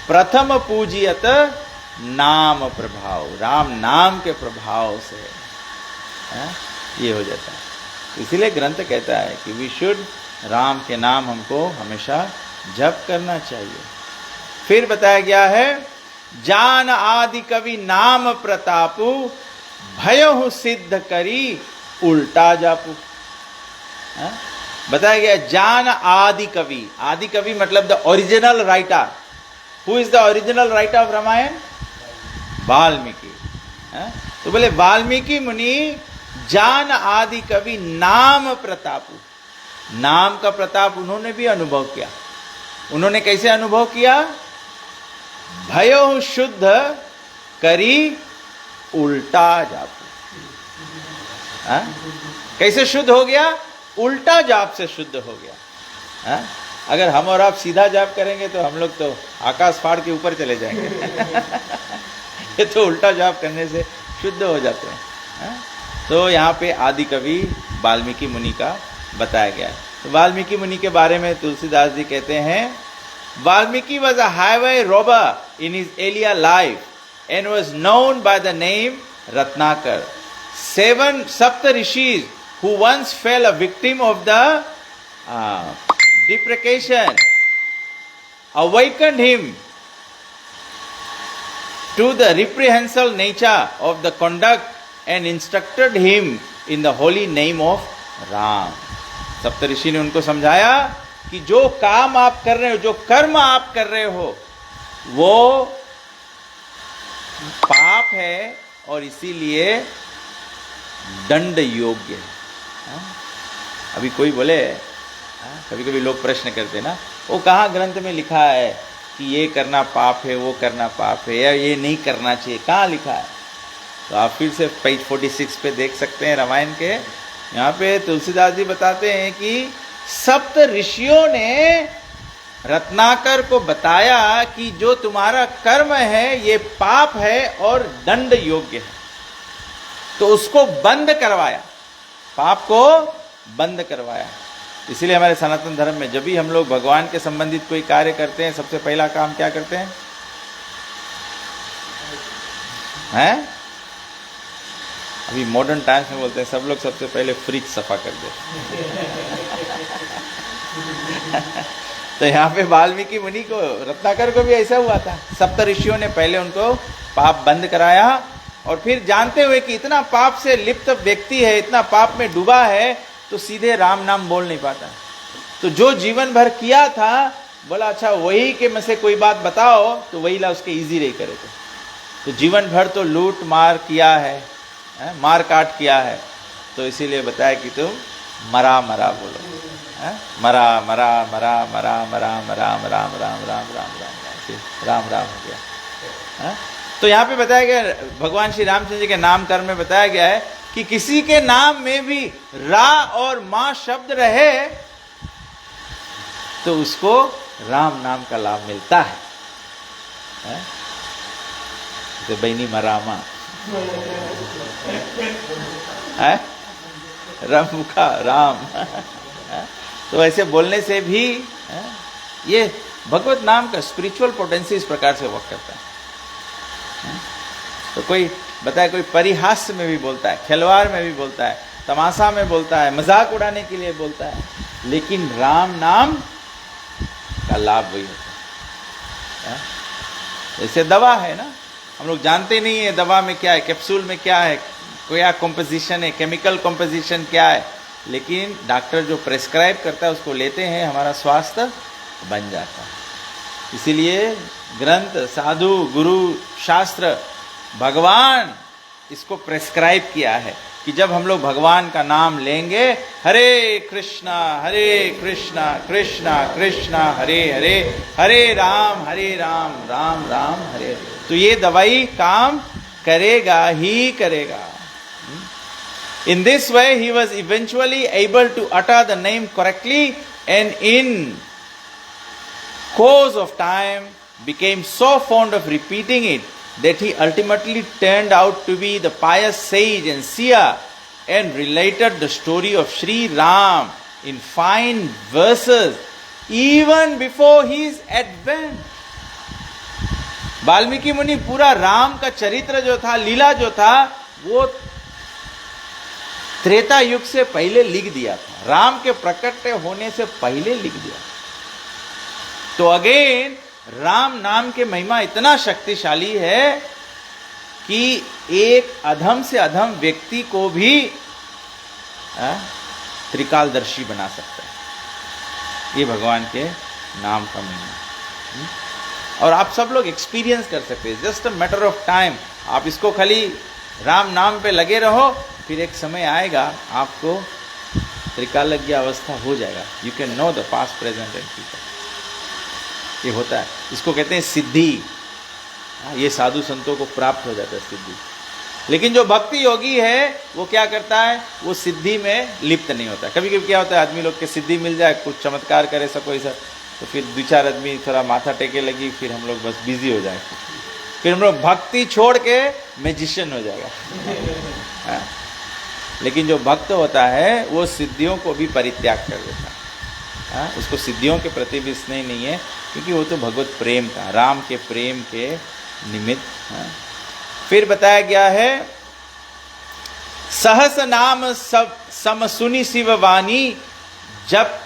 प्रथम पूजियत नाम प्रभाव। राम नाम के प्रभाव से ये हो जाता है। इसीलिए ग्रंथ कहता है कि वी शुड, राम के नाम हमको हमेशा जप करना चाहिए। फिर बताया गया है, जान आदि कवि नाम प्रतापु, भयहु सिद्ध करी उल्टा जापू। बताया गया जान आदि कवि, आदि कवि मतलब the original writer. Who is the original writer of Ramayana? Valmiki. तो बोले वाल्मीकि मुनि जान आदि कवि नाम प्रतापु, नाम का प्रताप उन्होंने भी अनुभव किया। उन्होंने कैसे अनुभव किया? भयो शुद्ध करी उल्टा जापू। कैसे शुद्ध हो गया? उल्टा जाप से शुद्ध हो गया। अगर हम और आप सीधा जाप करेंगे तो हम लोग तो आकाश फाड़ के ऊपर चले जाएंगे। ये तो उल्टा जाप करने से शुद्ध हो जाते हैं। तो यहाँ पे आदि कवि वाल्मीकि मुनि का बताया गया है। तो वाल्मीकि मुनि के बारे में तुलसीदास जी कहते हैं, Valmiki was a highway robber in his earlier life and was known by the name Ratnakar. 7 Saptarishis who once fell a victim of the deprecation awakened him to the reprehensible nature of the conduct and instructed him in the holy name of Ram. सप्तऋषि ने उनको समझाया कि जो काम आप कर रहे हो, जो कर्म आप कर रहे हो, वो पाप है और इसीलिए दंड योग्य है। अभी कोई बोले, कभी कभी लोग प्रश्न करते ना, वो कहाँ ग्रंथ में लिखा है कि ये करना पाप है, वो करना पाप है, या ये नहीं करना चाहिए, कहाँ लिखा है? तो आप फिर से पेज 46 पे देख सकते हैं रामायण के। यहाँ पे तुलसीदास जी बताते हैं कि सप्त ऋषियों ने रत्नाकर को बताया कि जो तुम्हारा कर्म है ये पाप है और दंड योग्य है, तो उसको बंद करवाया, पाप को बंद करवाया। इसीलिए हमारे सनातन धर्म में जब भी हम लोग भगवान के संबंधित कोई कार्य करते हैं, सबसे पहला काम क्या करते हैं? हैं? अभी मॉडर्न टाइम्स में बोलते हैं सब लोग सबसे पहले फ्रिज सफा कर दे। तो यहाँ पे वाल्मीकि मुनि को, रत्नाकर को भी ऐसा हुआ था। सप्त ऋषियों ने पहले उनको पाप बंद कराया और फिर जानते हुए कि इतना पाप से लिप्त व्यक्ति है, इतना पाप में डूबा है, तो सीधे राम नाम बोल नहीं पाता। तो जो जीवन भर किया था, बोला अच्छा वही के में से कोई बात बताओ, तो वही ला उसके इजी रही करे। तो जीवन भर तो लूट मार किया है, मार काट किया है, तो इसीलिए बताया कि तुम मरा मरा बोलो, मरा मरा मरा मरा मरा मरा राम राम राम राम राम राम राम हो गया। तो यहाँ पे बताया गया, भगवान श्री रामचंद्र जी के नाम कर्म में बताया गया है कि किसी के नाम में भी रा और मां शब्द रहे तो उसको राम नाम का लाभ मिलता है। तो बहनी मरामा है, रमुखा राम। तो ऐसे बोलने से भी ये भगवत नाम का स्पिरिचुअल पोटेंसी इस प्रकार से वर्क करता है। तो कोई बताए, कोई परिहास में भी बोलता है, खिलवाड़ में भी बोलता है, तमाशा में बोलता है, मजाक उड़ाने के लिए बोलता है, लेकिन राम नाम का लाभ वही होता है। जैसे दवा है ना, हम लोग जानते नहीं है दवा में क्या है, कैप्सूल में क्या है, क्या कंपोजिशन है, केमिकल कंपोजिशन क्या है, लेकिन डॉक्टर जो प्रेस्क्राइब करता है उसको लेते हैं, हमारा स्वास्थ्य बन जाता है। इसीलिए ग्रंथ, साधु, गुरु, शास्त्र, भगवान इसको प्रेस्क्राइब किया है कि जब हम लोग भगवान का नाम लेंगे, हरे कृष्णा कृष्णा कृष्णा हरे हरे, हरे राम राम राम हरे, तो ये दवाई काम करेगा ही करेगा। In this way he was eventually able to utter the name correctly and in course of time became so fond of repeating it that he ultimately turned out to be the pious sage and seer and related the story of Sri Ram in fine verses even before his advent. Valmiki मुनि पूरा राम का चरित्र जो था, लीला जो था, वो त्रेता युग से पहले लिख दिया था, राम के प्रकट होने से पहले लिख दिया। तो अगेन राम नाम के महिमा इतना शक्तिशाली है कि एक अधम से अधम व्यक्ति को भी त्रिकालदर्शी बना सकता है। ये भगवान के नाम का महिमा, और आप सब लोग एक्सपीरियंस कर सकते हैं। Just a matter of time. आप इसको खाली राम नाम पे लगे रहो, फिर एक समय आएगा आपको त्रिकालज्ञ अवस्था हो जाएगा। You can know the past, present and future. ये होता है, इसको कहते हैं सिद्धि। ये साधु संतों को प्राप्त हो जाता है सिद्धि। लेकिन जो भक्ति योगी है वो क्या करता है, वो सिद्धि में लिप्त नहीं होता। कभी कभी क्या होता है, आदमी लोग के सिद्धि मिल जाए, कुछ चमत्कार करे सको ऐसा, तो फिर दो चार आदमी थोड़ा माथा टेके लगी, फिर हम लोग बस बिजी हो जाए, फिर हम लोग भक्ति छोड़ के मैजिशियन हो जाएगा। लेकिन जो भक्त होता है वो सिद्धियों को भी परित्याग कर देता है। उसको सिद्धियों के प्रति भी स्नेह नहीं है, क्योंकि वो तो भगवत प्रेम का, राम के प्रेम के निमित्त। फिर बताया गया है, सहस नाम सब सम सुनी शिव वाणी, जप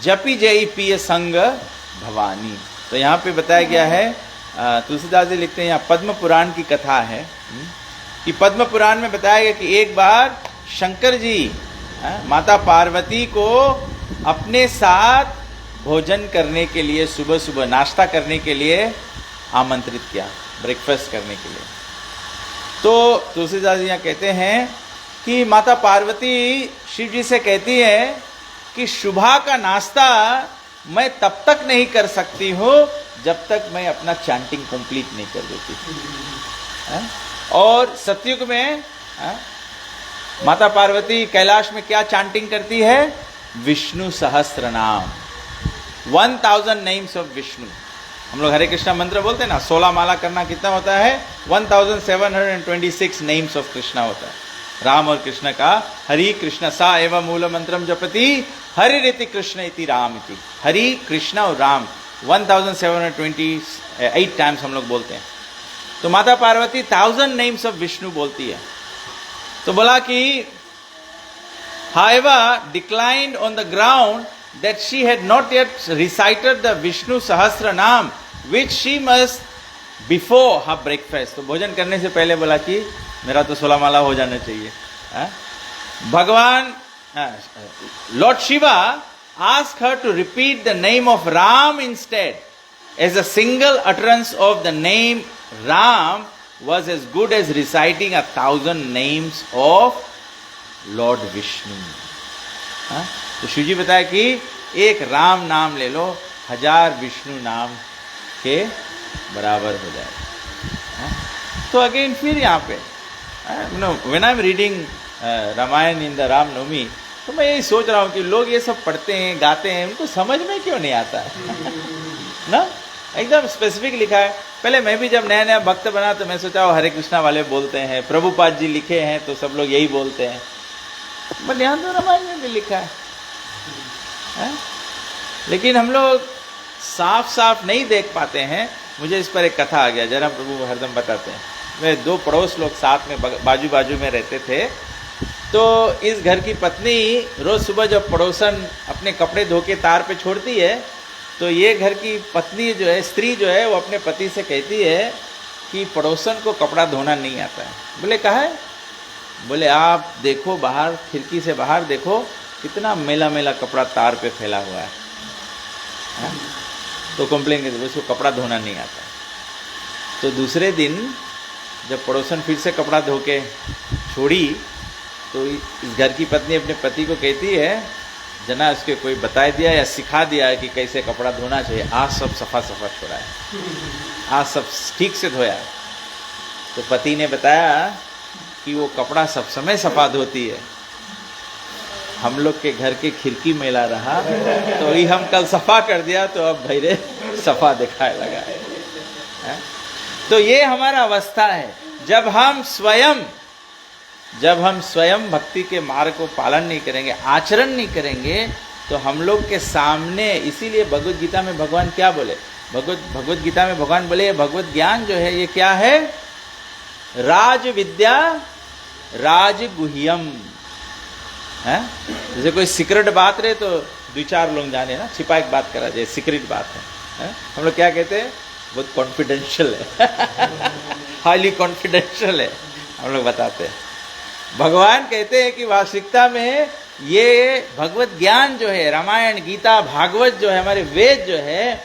जपी जय पिय संग भवानी। तो यहाँ पे बताया गया है, तुलसीदास जी लिखते हैं, यहाँ पद्म पुराण की कथा है कि पद्म पुराण में बताया गया कि एक बार शंकर जी माता पार्वती को अपने साथ भोजन करने के लिए, सुबह सुबह नाश्ता करने के लिए आमंत्रित किया, ब्रेकफास्ट करने के लिए। तो तुलसीदास जी यहाँ कहते हैं कि माता पार्वती शिव जी से कहती है कि सुबह का नाश्ता मैं तब तक नहीं कर सकती हूँ जब तक मैं अपना चैंटिंग कंप्लीट नहीं कर देती। और सतयुग में माता पार्वती कैलाश में क्या चैंटिंग करती है, विष्णु सहस्त्र नाम, 1000 नेम्स ऑफ विष्णु। हम लोग हरे कृष्णा मंत्र बोलते हैं ना, 16 माला करना कितना होता है, 1726 नेम्स ऑफ कृष्णा होता है। राम और कृष्ण का हरि कृष्ण सा एवं मूल मंत्रम जपति हरि रीति कृष्ण इति राम इति। हरि कृष्ण और राम 1728 टाइम्स हम लोग बोलते हैं। तो माता पार्वती 1000 नेम्स ऑफ विष्णु बोलती है। तो बोला कि however declined on the ground that she had not yet recited the Vishnu Sahasra Nam, which she must before her breakfast। तो भोजन करने से पहले बोला कि मेरा तो 16 माला हो जाना चाहिए। भगवान Lord Shiva asked her to repeat the name of Ram instead, as a single utterance of the name Ram was as good as reciting 1000 names of Lord Vishnu। तो शिव जी बताया कि एक राम नाम ले लो, 1000 विष्णु नाम के बराबर हो जाएगा। तो अगेन फिर यहाँ पे when I am reading Ramayan in the Ram Navami, तो मैं यही सोच रहा हूँ कि लोग ये सब पढ़ते हैं, गाते हैं, उनको समझ में क्यों नहीं आता है ना। एकदम स्पेसिफिक लिखा है। पहले मैं भी जब नया नया भक्त बना तो मैं सोचा हरे कृष्णा वाले बोलते हैं, प्रभुपाद जी लिखे हैं तो सब लोग यही बोलते हैं, बट यहाँ तो रामायण में भी लिखा है। लेकिन हम लोग साफ साफ नहीं देख पाते हैं। मुझे इस पर एक कथा आ गया, जरा प्रभु हरदम बताते हैं। वे दो पड़ोस लोग साथ में बाजू बाजू में रहते थे। तो इस घर की पत्नी रोज सुबह जब पड़ोसन अपने कपड़े धो के तार पे छोड़ती है, तो ये घर की पत्नी जो है, स्त्री जो है, वो अपने पति से कहती है कि पड़ोसन को कपड़ा धोना नहीं आता है। बोले कहा है? बोले आप देखो बाहर, खिड़की से बाहर देखो कितना मेला मेला कपड़ा तार पे फैला हुआ है। तो कंप्लेन करते उसको कपड़ा धोना नहीं आता। तो दूसरे दिन जब पड़ोसन फिर से कपड़ा धो के छोड़ी, तो इस घर की पत्नी अपने पति को कहती है, जना उसके कोई बता दिया या सिखा दिया है कि कैसे कपड़ा धोना चाहिए। आज सब सफा सफा छोड़ा है, आज सब ठीक से धोया। तो पति ने बताया कि वो कपड़ा सब समय सफा धोती है, हम लोग के घर के खिड़की मेला रहा तो ये हम कल सफा कर दिया, तो अब भैरे सफा दिखाए लगा है। तो ये हमारा अवस्था है। जब हम स्वयं भक्ति के मार्ग को पालन नहीं करेंगे, आचरण नहीं करेंगे, तो हम लोग के सामने, इसीलिए भगवत गीता में भगवान क्या बोले, भगवत गीता में भगवान बोले भगवत ज्ञान जो है ये क्या है, राज विद्या राज गुह्यम। हैं? जैसे कोई सीक्रेट बात रहे तो 2-4 लोग जाने ना, छिपा एक बात करा जाए, सीक्रेट बात है? हम लोग क्या कहते हैं, बहुत कॉन्फिडेंशियल है, हाईली कॉन्फिडेंशियल है, हम लोग बताते हैं। भगवान कहते हैं कि वास्तविकता में ये भगवत ज्ञान जो है, रामायण, गीता, भागवत जो है, हमारे वेद जो है,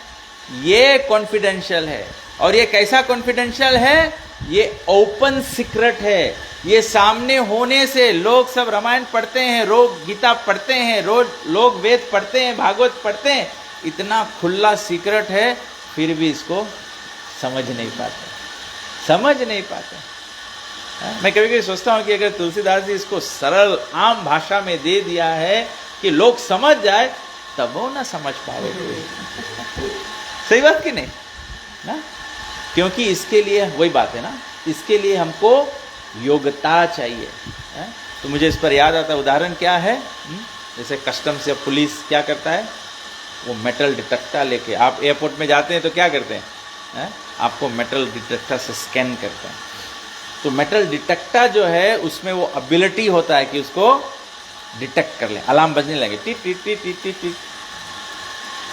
ये कॉन्फिडेंशियल है। और ये कैसा कॉन्फिडेंशियल है? ये ओपन सीक्रेट है। ये सामने होने से लोग सब रामायण पढ़ते हैं, लोग गीता पढ़ते हैं, रोज लोग वेद पढ़ते हैं, भागवत पढ़ते हैं, इतना खुला सीक्रेट है, फिर भी इसको समझ नहीं पाते। मैं कभी कभी सोचता हूँ कि अगर तुलसीदास जी इसको सरल आम भाषा में दे दिया है कि लोग समझ जाए, तब वो ना समझ पावे। सही बात कि नहीं ना? क्योंकि इसके लिए वही बात है ना, इसके लिए हमको योग्यता चाहिए है? तो मुझे इस पर याद आता, उदाहरण क्या है, जैसे कस्टम्स या पुलिस क्या करता है, वो मेटल डिटेक्टर लेके आप एयरपोर्ट में जाते हैं तो क्या करते हैं, आपको मेटल डिटेक्टर से स्कैन करते हैं। तो मेटल डिटेक्टर जो है उसमें वो एबिलिटी होता है कि उसको डिटेक्ट कर ले, अलार्म बजने लगे tit tit tit tit tit tit.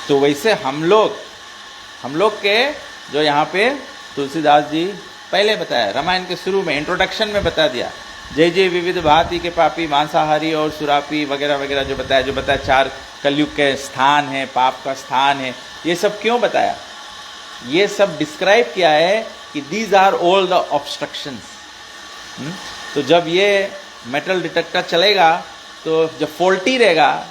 तो वैसे हम लोग के जो यहाँ पे तुलसीदास जी पहले बताया, रामायण के शुरू में इंट्रोडक्शन में बता दिया, जय जय विविध भांति के पापी, मांसाहारी और सुरापी वगैरह वगैरह जो बताया 4 कलयुग के स्थान है, पाप का स्थान है, ये सब क्यों बताया? ये सब डिस्क्राइब किया है कि these are all the obstructions. तो जब ये मेटल डिटेक्टर चलेगा, तो जब फॉल्टी रहेगा,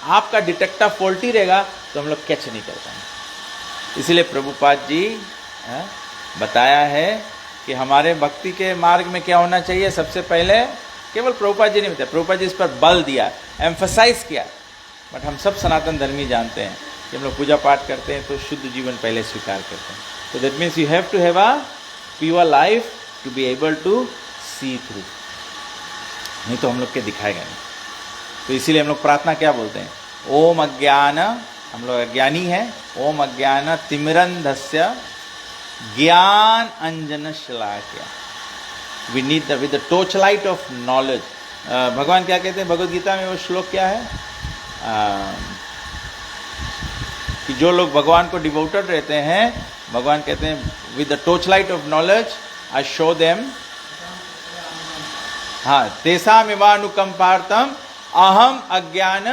आपका डिटेक्टर फॉल्टी रहेगा, तो हम लोग कैच नहीं कर पाएंगे। इसलिए प्रभुपाद जी बताया है कि हमारे भक्ति के मार्ग में क्या होना चाहिए। सबसे पहले केवल प्रभुपाद जी नहीं बताया, प्रभुपाद जी इस पर बल दिया, एम्फसाइज किया, बट हम सब सनातन धर्मी जानते हैं कि हम लोग पूजा पाठ करते हैं तो शुद्ध जीवन पहले स्वीकार करते हैं। तो that means you have to have a pure life to be able to see through, नहीं तो हम लोग के दिखाएगा नहीं। तो इसीलिए हम लोग प्रार्थना क्या बोलते हैं, ओम अज्ञान, हम लोग अज्ञानी हैं, ओम अज्ञान तिमिरंधस्य ज्ञान अंजन शलाक्या, we need with the torch light of knowledge. भगवान क्या कहते हैं भगवद गीता में, वो श्लोक क्या है, कि जो लोग भगवान को डिवोटेड रहते हैं, भगवान कहते हैं with the torch light of knowledge I show them, हाँ, तेषामिवानुकंपार्थम अहम अज्ञान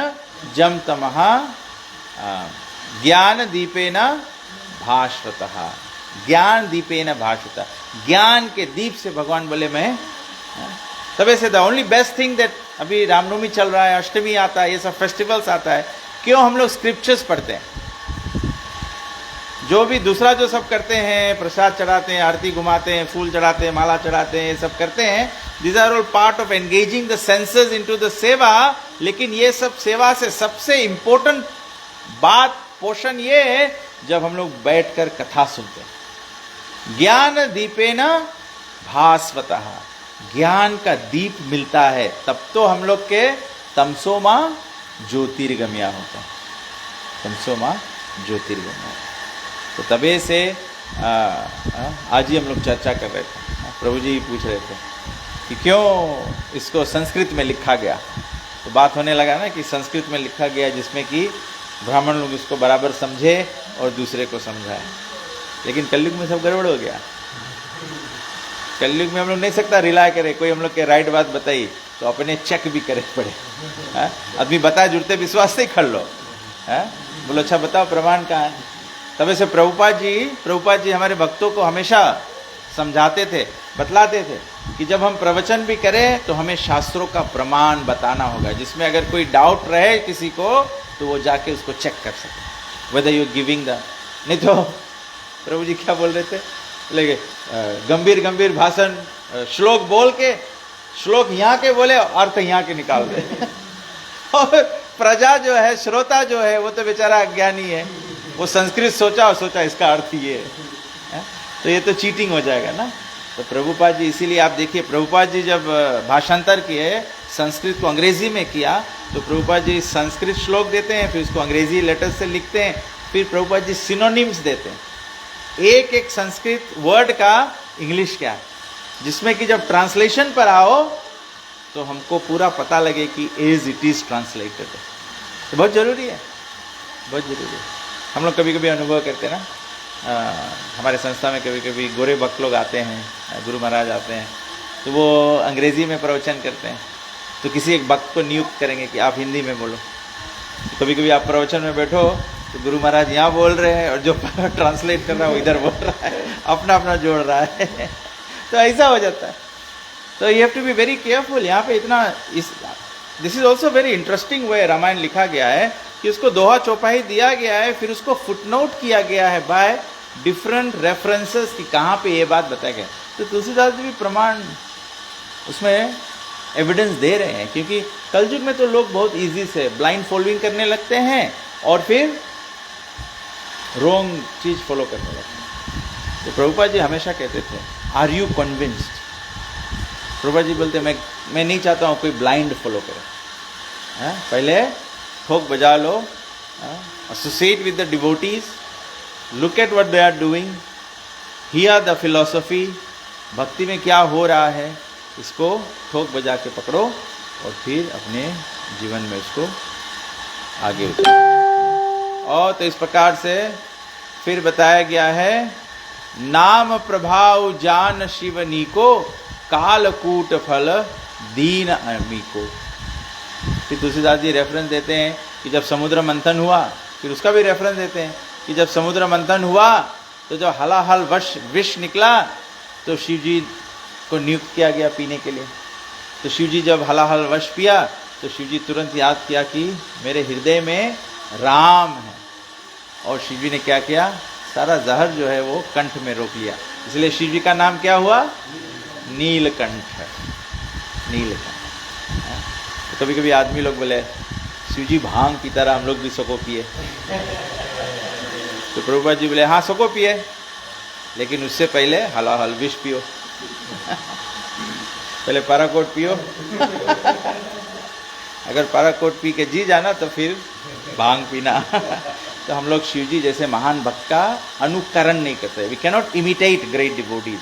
जम तमः ज्ञान दीपेन भास्वतः, ज्ञान दीपेन भास्वतः, ज्ञान के दीप से भगवान बोले मैं। तब से the only best thing that, अभी रामनवमी चल रहा है, अष्टमी आता है, ये सब फेस्टिवल्स आता है, क्यों हम लोग स्क्रिप्चर्स पढ़ते हैं? जो भी दूसरा जो सब करते हैं, प्रसाद चढ़ाते हैं, आरती घुमाते हैं, फूल चढ़ाते हैं, माला चढ़ाते हैं, ये सब करते हैं, these are all part of engaging the senses into the सेवा। लेकिन ये सब सेवा से सबसे इम्पोर्टेंट बात, पोर्शन ये है जब हम लोग बैठकर कथा सुनते हैं। ज्ञान दीपेन भास्वतः, ज्ञान का दीप मिलता है, तब तो हम लोग के तमसोमा ज्योतिर्गमया होता है, तमसोमा ज्योतिर्गमया। तो तबे से आज ही हम लोग चर्चा कर रहे थे, प्रभु जी पूछ रहे थे कि क्यों इसको संस्कृत में लिखा गया। तो बात होने लगा ना कि संस्कृत में लिखा गया जिसमें कि ब्राह्मण लोग इसको बराबर समझे और दूसरे को समझाए। लेकिन कलयुग में सब गड़बड़ हो गया। कलयुग में हम लोग नहीं सकता रिलाय करे, कोई हम लोग के राइट बात बताई तो अपने चेक भी करे पड़े। आदमी बताए जुड़ते विश्वास से ही खड़ लो, बोलो अच्छा बताओ प्रमाण कहाँ है। तब से प्रभुपाद जी हमारे भक्तों को हमेशा समझाते थे, बतलाते थे कि जब हम प्रवचन भी करें तो हमें शास्त्रों का प्रमाण बताना होगा, जिसमें अगर कोई डाउट रहे किसी को तो वो जाके उसको चेक कर सके, वेदर यू गिविंग द। नहीं तो प्रभु जी क्या बोल रहे थे, लेकिन गंभीर गंभीर भाषण श्लोक बोल के, श्लोक यहाँ के बोले अर्थ यहाँ के निकाल दे और प्रजा जो है, श्रोता जो है, वो तो बेचारा अज्ञानी है, वो संस्कृत सोचा इसका अर्थ ये है, तो ये तो चीटिंग हो जाएगा ना। तो प्रभुपाद जी, इसीलिए आप देखिए प्रभुपाद जी जब भाषांतर किए संस्कृत को अंग्रेजी में किया, तो प्रभुपाद जी संस्कृत श्लोक देते हैं, फिर उसको अंग्रेजी लेटर से लिखते हैं, फिर प्रभुपाद जी सिनोनिम्स देते हैं, एक एक संस्कृत वर्ड का इंग्लिश क्या है, जिसमें कि जब ट्रांसलेशन पर आओ तो हमको पूरा पता लगे कि एज इट इज़ ट्रांसलेटेड है। तो बहुत ज़रूरी है, बहुत ज़रूरी है। हम लोग कभी कभी अनुभव करते हैं ना, हमारे संस्था में कभी कभी गोरे भक्त लोग आते हैं, गुरु महाराज आते हैं, तो वो अंग्रेज़ी में प्रवचन करते हैं, तो किसी एक भक्त को नियुक्त करेंगे कि आप हिंदी में बोलो। कभी कभी आप प्रवचन में बैठो तो गुरु महाराज यहाँ बोल रहे हैं और जो ट्रांसलेट कर रहा है वो इधर बोल रहा है, अपना अपना जोड़ रहा है तो ऐसा हो जाता है। तो you have to be very careful. यहाँ पे इतना this is also very interesting way Ramayana लिखा गया है कि उसको दोहा चौपाई दिया गया है, फिर उसको फुटनोट किया गया है बाय डिफरेंट रेफरेंसेस कि कहाँ पे ये बात बताया गया। तो तुलसीदास जी भी प्रमाण उसमें एविडेंस दे रहे हैं, क्योंकि कलयुग में तो लोग बहुत इजी से ब्लाइंड फॉलोइंग करने लगते हैं और फिर रॉन्ग चीज़ फॉलो करने लगते हैं। तो प्रभुपाद जी हमेशा कहते थे, are you convinced? Prabhupada ji बोलते मैं नहीं चाहता हूँ कोई ब्लाइंड फॉलो करे। पहले ठोक बजा लो, associate with the devotees, look at what they are doing, hear the philosophy, भक्ति में क्या हो रहा है, इसको ठोक बजा के पकड़ो और फिर अपने जीवन में इसको आगे उतारो। और तो इस प्रकार से फिर बताया गया है, नाम प्रभाव जान शिवनी को, कालकूट फल दीन अमी को। फिर तुलसीदास जी रेफरेंस देते हैं कि जब समुद्र मंथन हुआ, फिर उसका भी रेफरेंस देते हैं कि जब समुद्र मंथन हुआ तो जब हलाहल विष निकला तो शिव जी को नियुक्त किया गया पीने के लिए। तो शिव जी जब हलाहल विष पिया तो शिव जी तुरंत याद किया कि मेरे हृदय में राम है, और शिव जी ने क्या किया, सारा जहर जो है वो कंठ में रोक लिया। इसलिए शिव जी का नाम क्या हुआ, नीलकंठ है, नीलकंठ। तो कभी कभी आदमी लोग बोले शिव जी भांग की तरह हम लोग भी सको पिए, तो प्रभुपाद जी बोले हाँ सको पिए, लेकिन उससे पहले हलाहल विष पियो पहले पैराकोट पियो अगर पैराकोट पी के जी जाना तो फिर भांग पीना तो हम लोग शिव जी जैसे महान भक्त का अनुकरण नहीं करते। We can not imitate great devotees,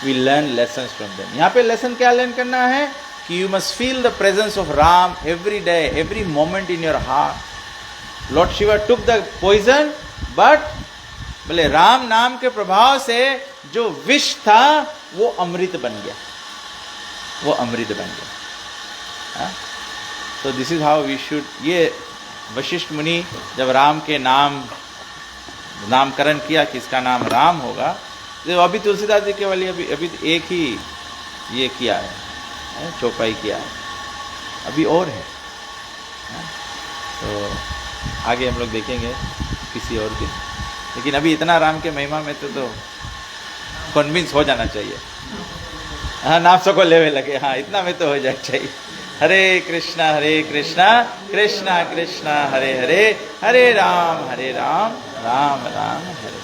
we learn lessons from them. यहाँ पे लेसन क्या लर्न करना है कि you must feel the presence of Ram every day, every moment in your heart. Lord Shiva took the poison, but बोले राम नाम के प्रभाव से जो विष था वो अमृत बन गया, वो अमृत बन गया। तो this is how we should. ये वशिष्ठ मुनि जब राम के नामकरण किया कि इसका नाम राम होगा, तो अभी तुलसीदास जी केवल अभी एक ही ये किया है, चौपाई किया है, अभी और है। तो आगे हम लोग देखेंगे किसी और दिन, लेकिन अभी इतना राम के महिमा में तो कन्विंस हो जाना चाहिए। हाँ नाम सबको लेवे लगे, हाँ इतना में तो हो जाना चाहिए। हरे कृष्णा कृष्णा कृष्णा हरे हरे, हरे राम राम राम हरे।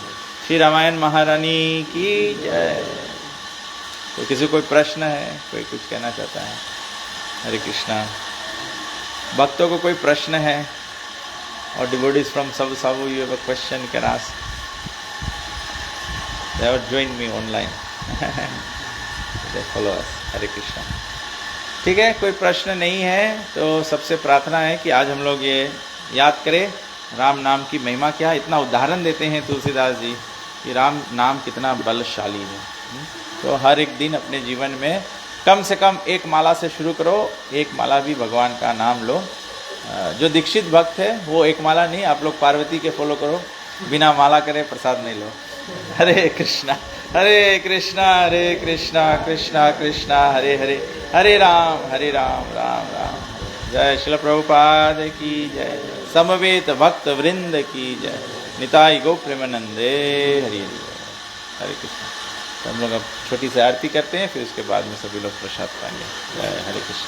श्री रामायण महारानी की जय। तो किसी कोई प्रश्न है, कोई कुछ कहना चाहता है? हरे कृष्णा। भक्तों को कोई प्रश्न है, और डिवोटीज फ्रॉम सब साबू you have a question, can ask. They have joined me online. They follow us. Hare Krishna. ठीक है, कोई प्रश्न नहीं है तो सबसे प्रार्थना है कि आज हम लोग ये याद करें राम नाम की महिमा क्या। इतना उदाहरण देते हैं तुलसीदास जी कि राम नाम कितना बलशाली है। तो हर एक दिन अपने जीवन में कम से कम एक माला से शुरू करो, एक माला भी भगवान का नाम लो। जो दीक्षित भक्त है वो एक माला नहीं, आप लोग पार्वती के फॉलो करो, बिना माला करे प्रसाद नहीं लो। हरे कृष्णा कृष्णा कृष्णा हरे हरे, हरे राम राम राम। जय श्रील प्रभुपाद की जय, समवेत भक्त वृंद की जय, निताई गो प्रेमानंदे हरि हरि। हरे कृष्णा। तो हम लोग अब छोटी सी आरती करते हैं, फिर उसके बाद में सभी लोग प्रसाद पाएंगे। जय हरे कृष्ण।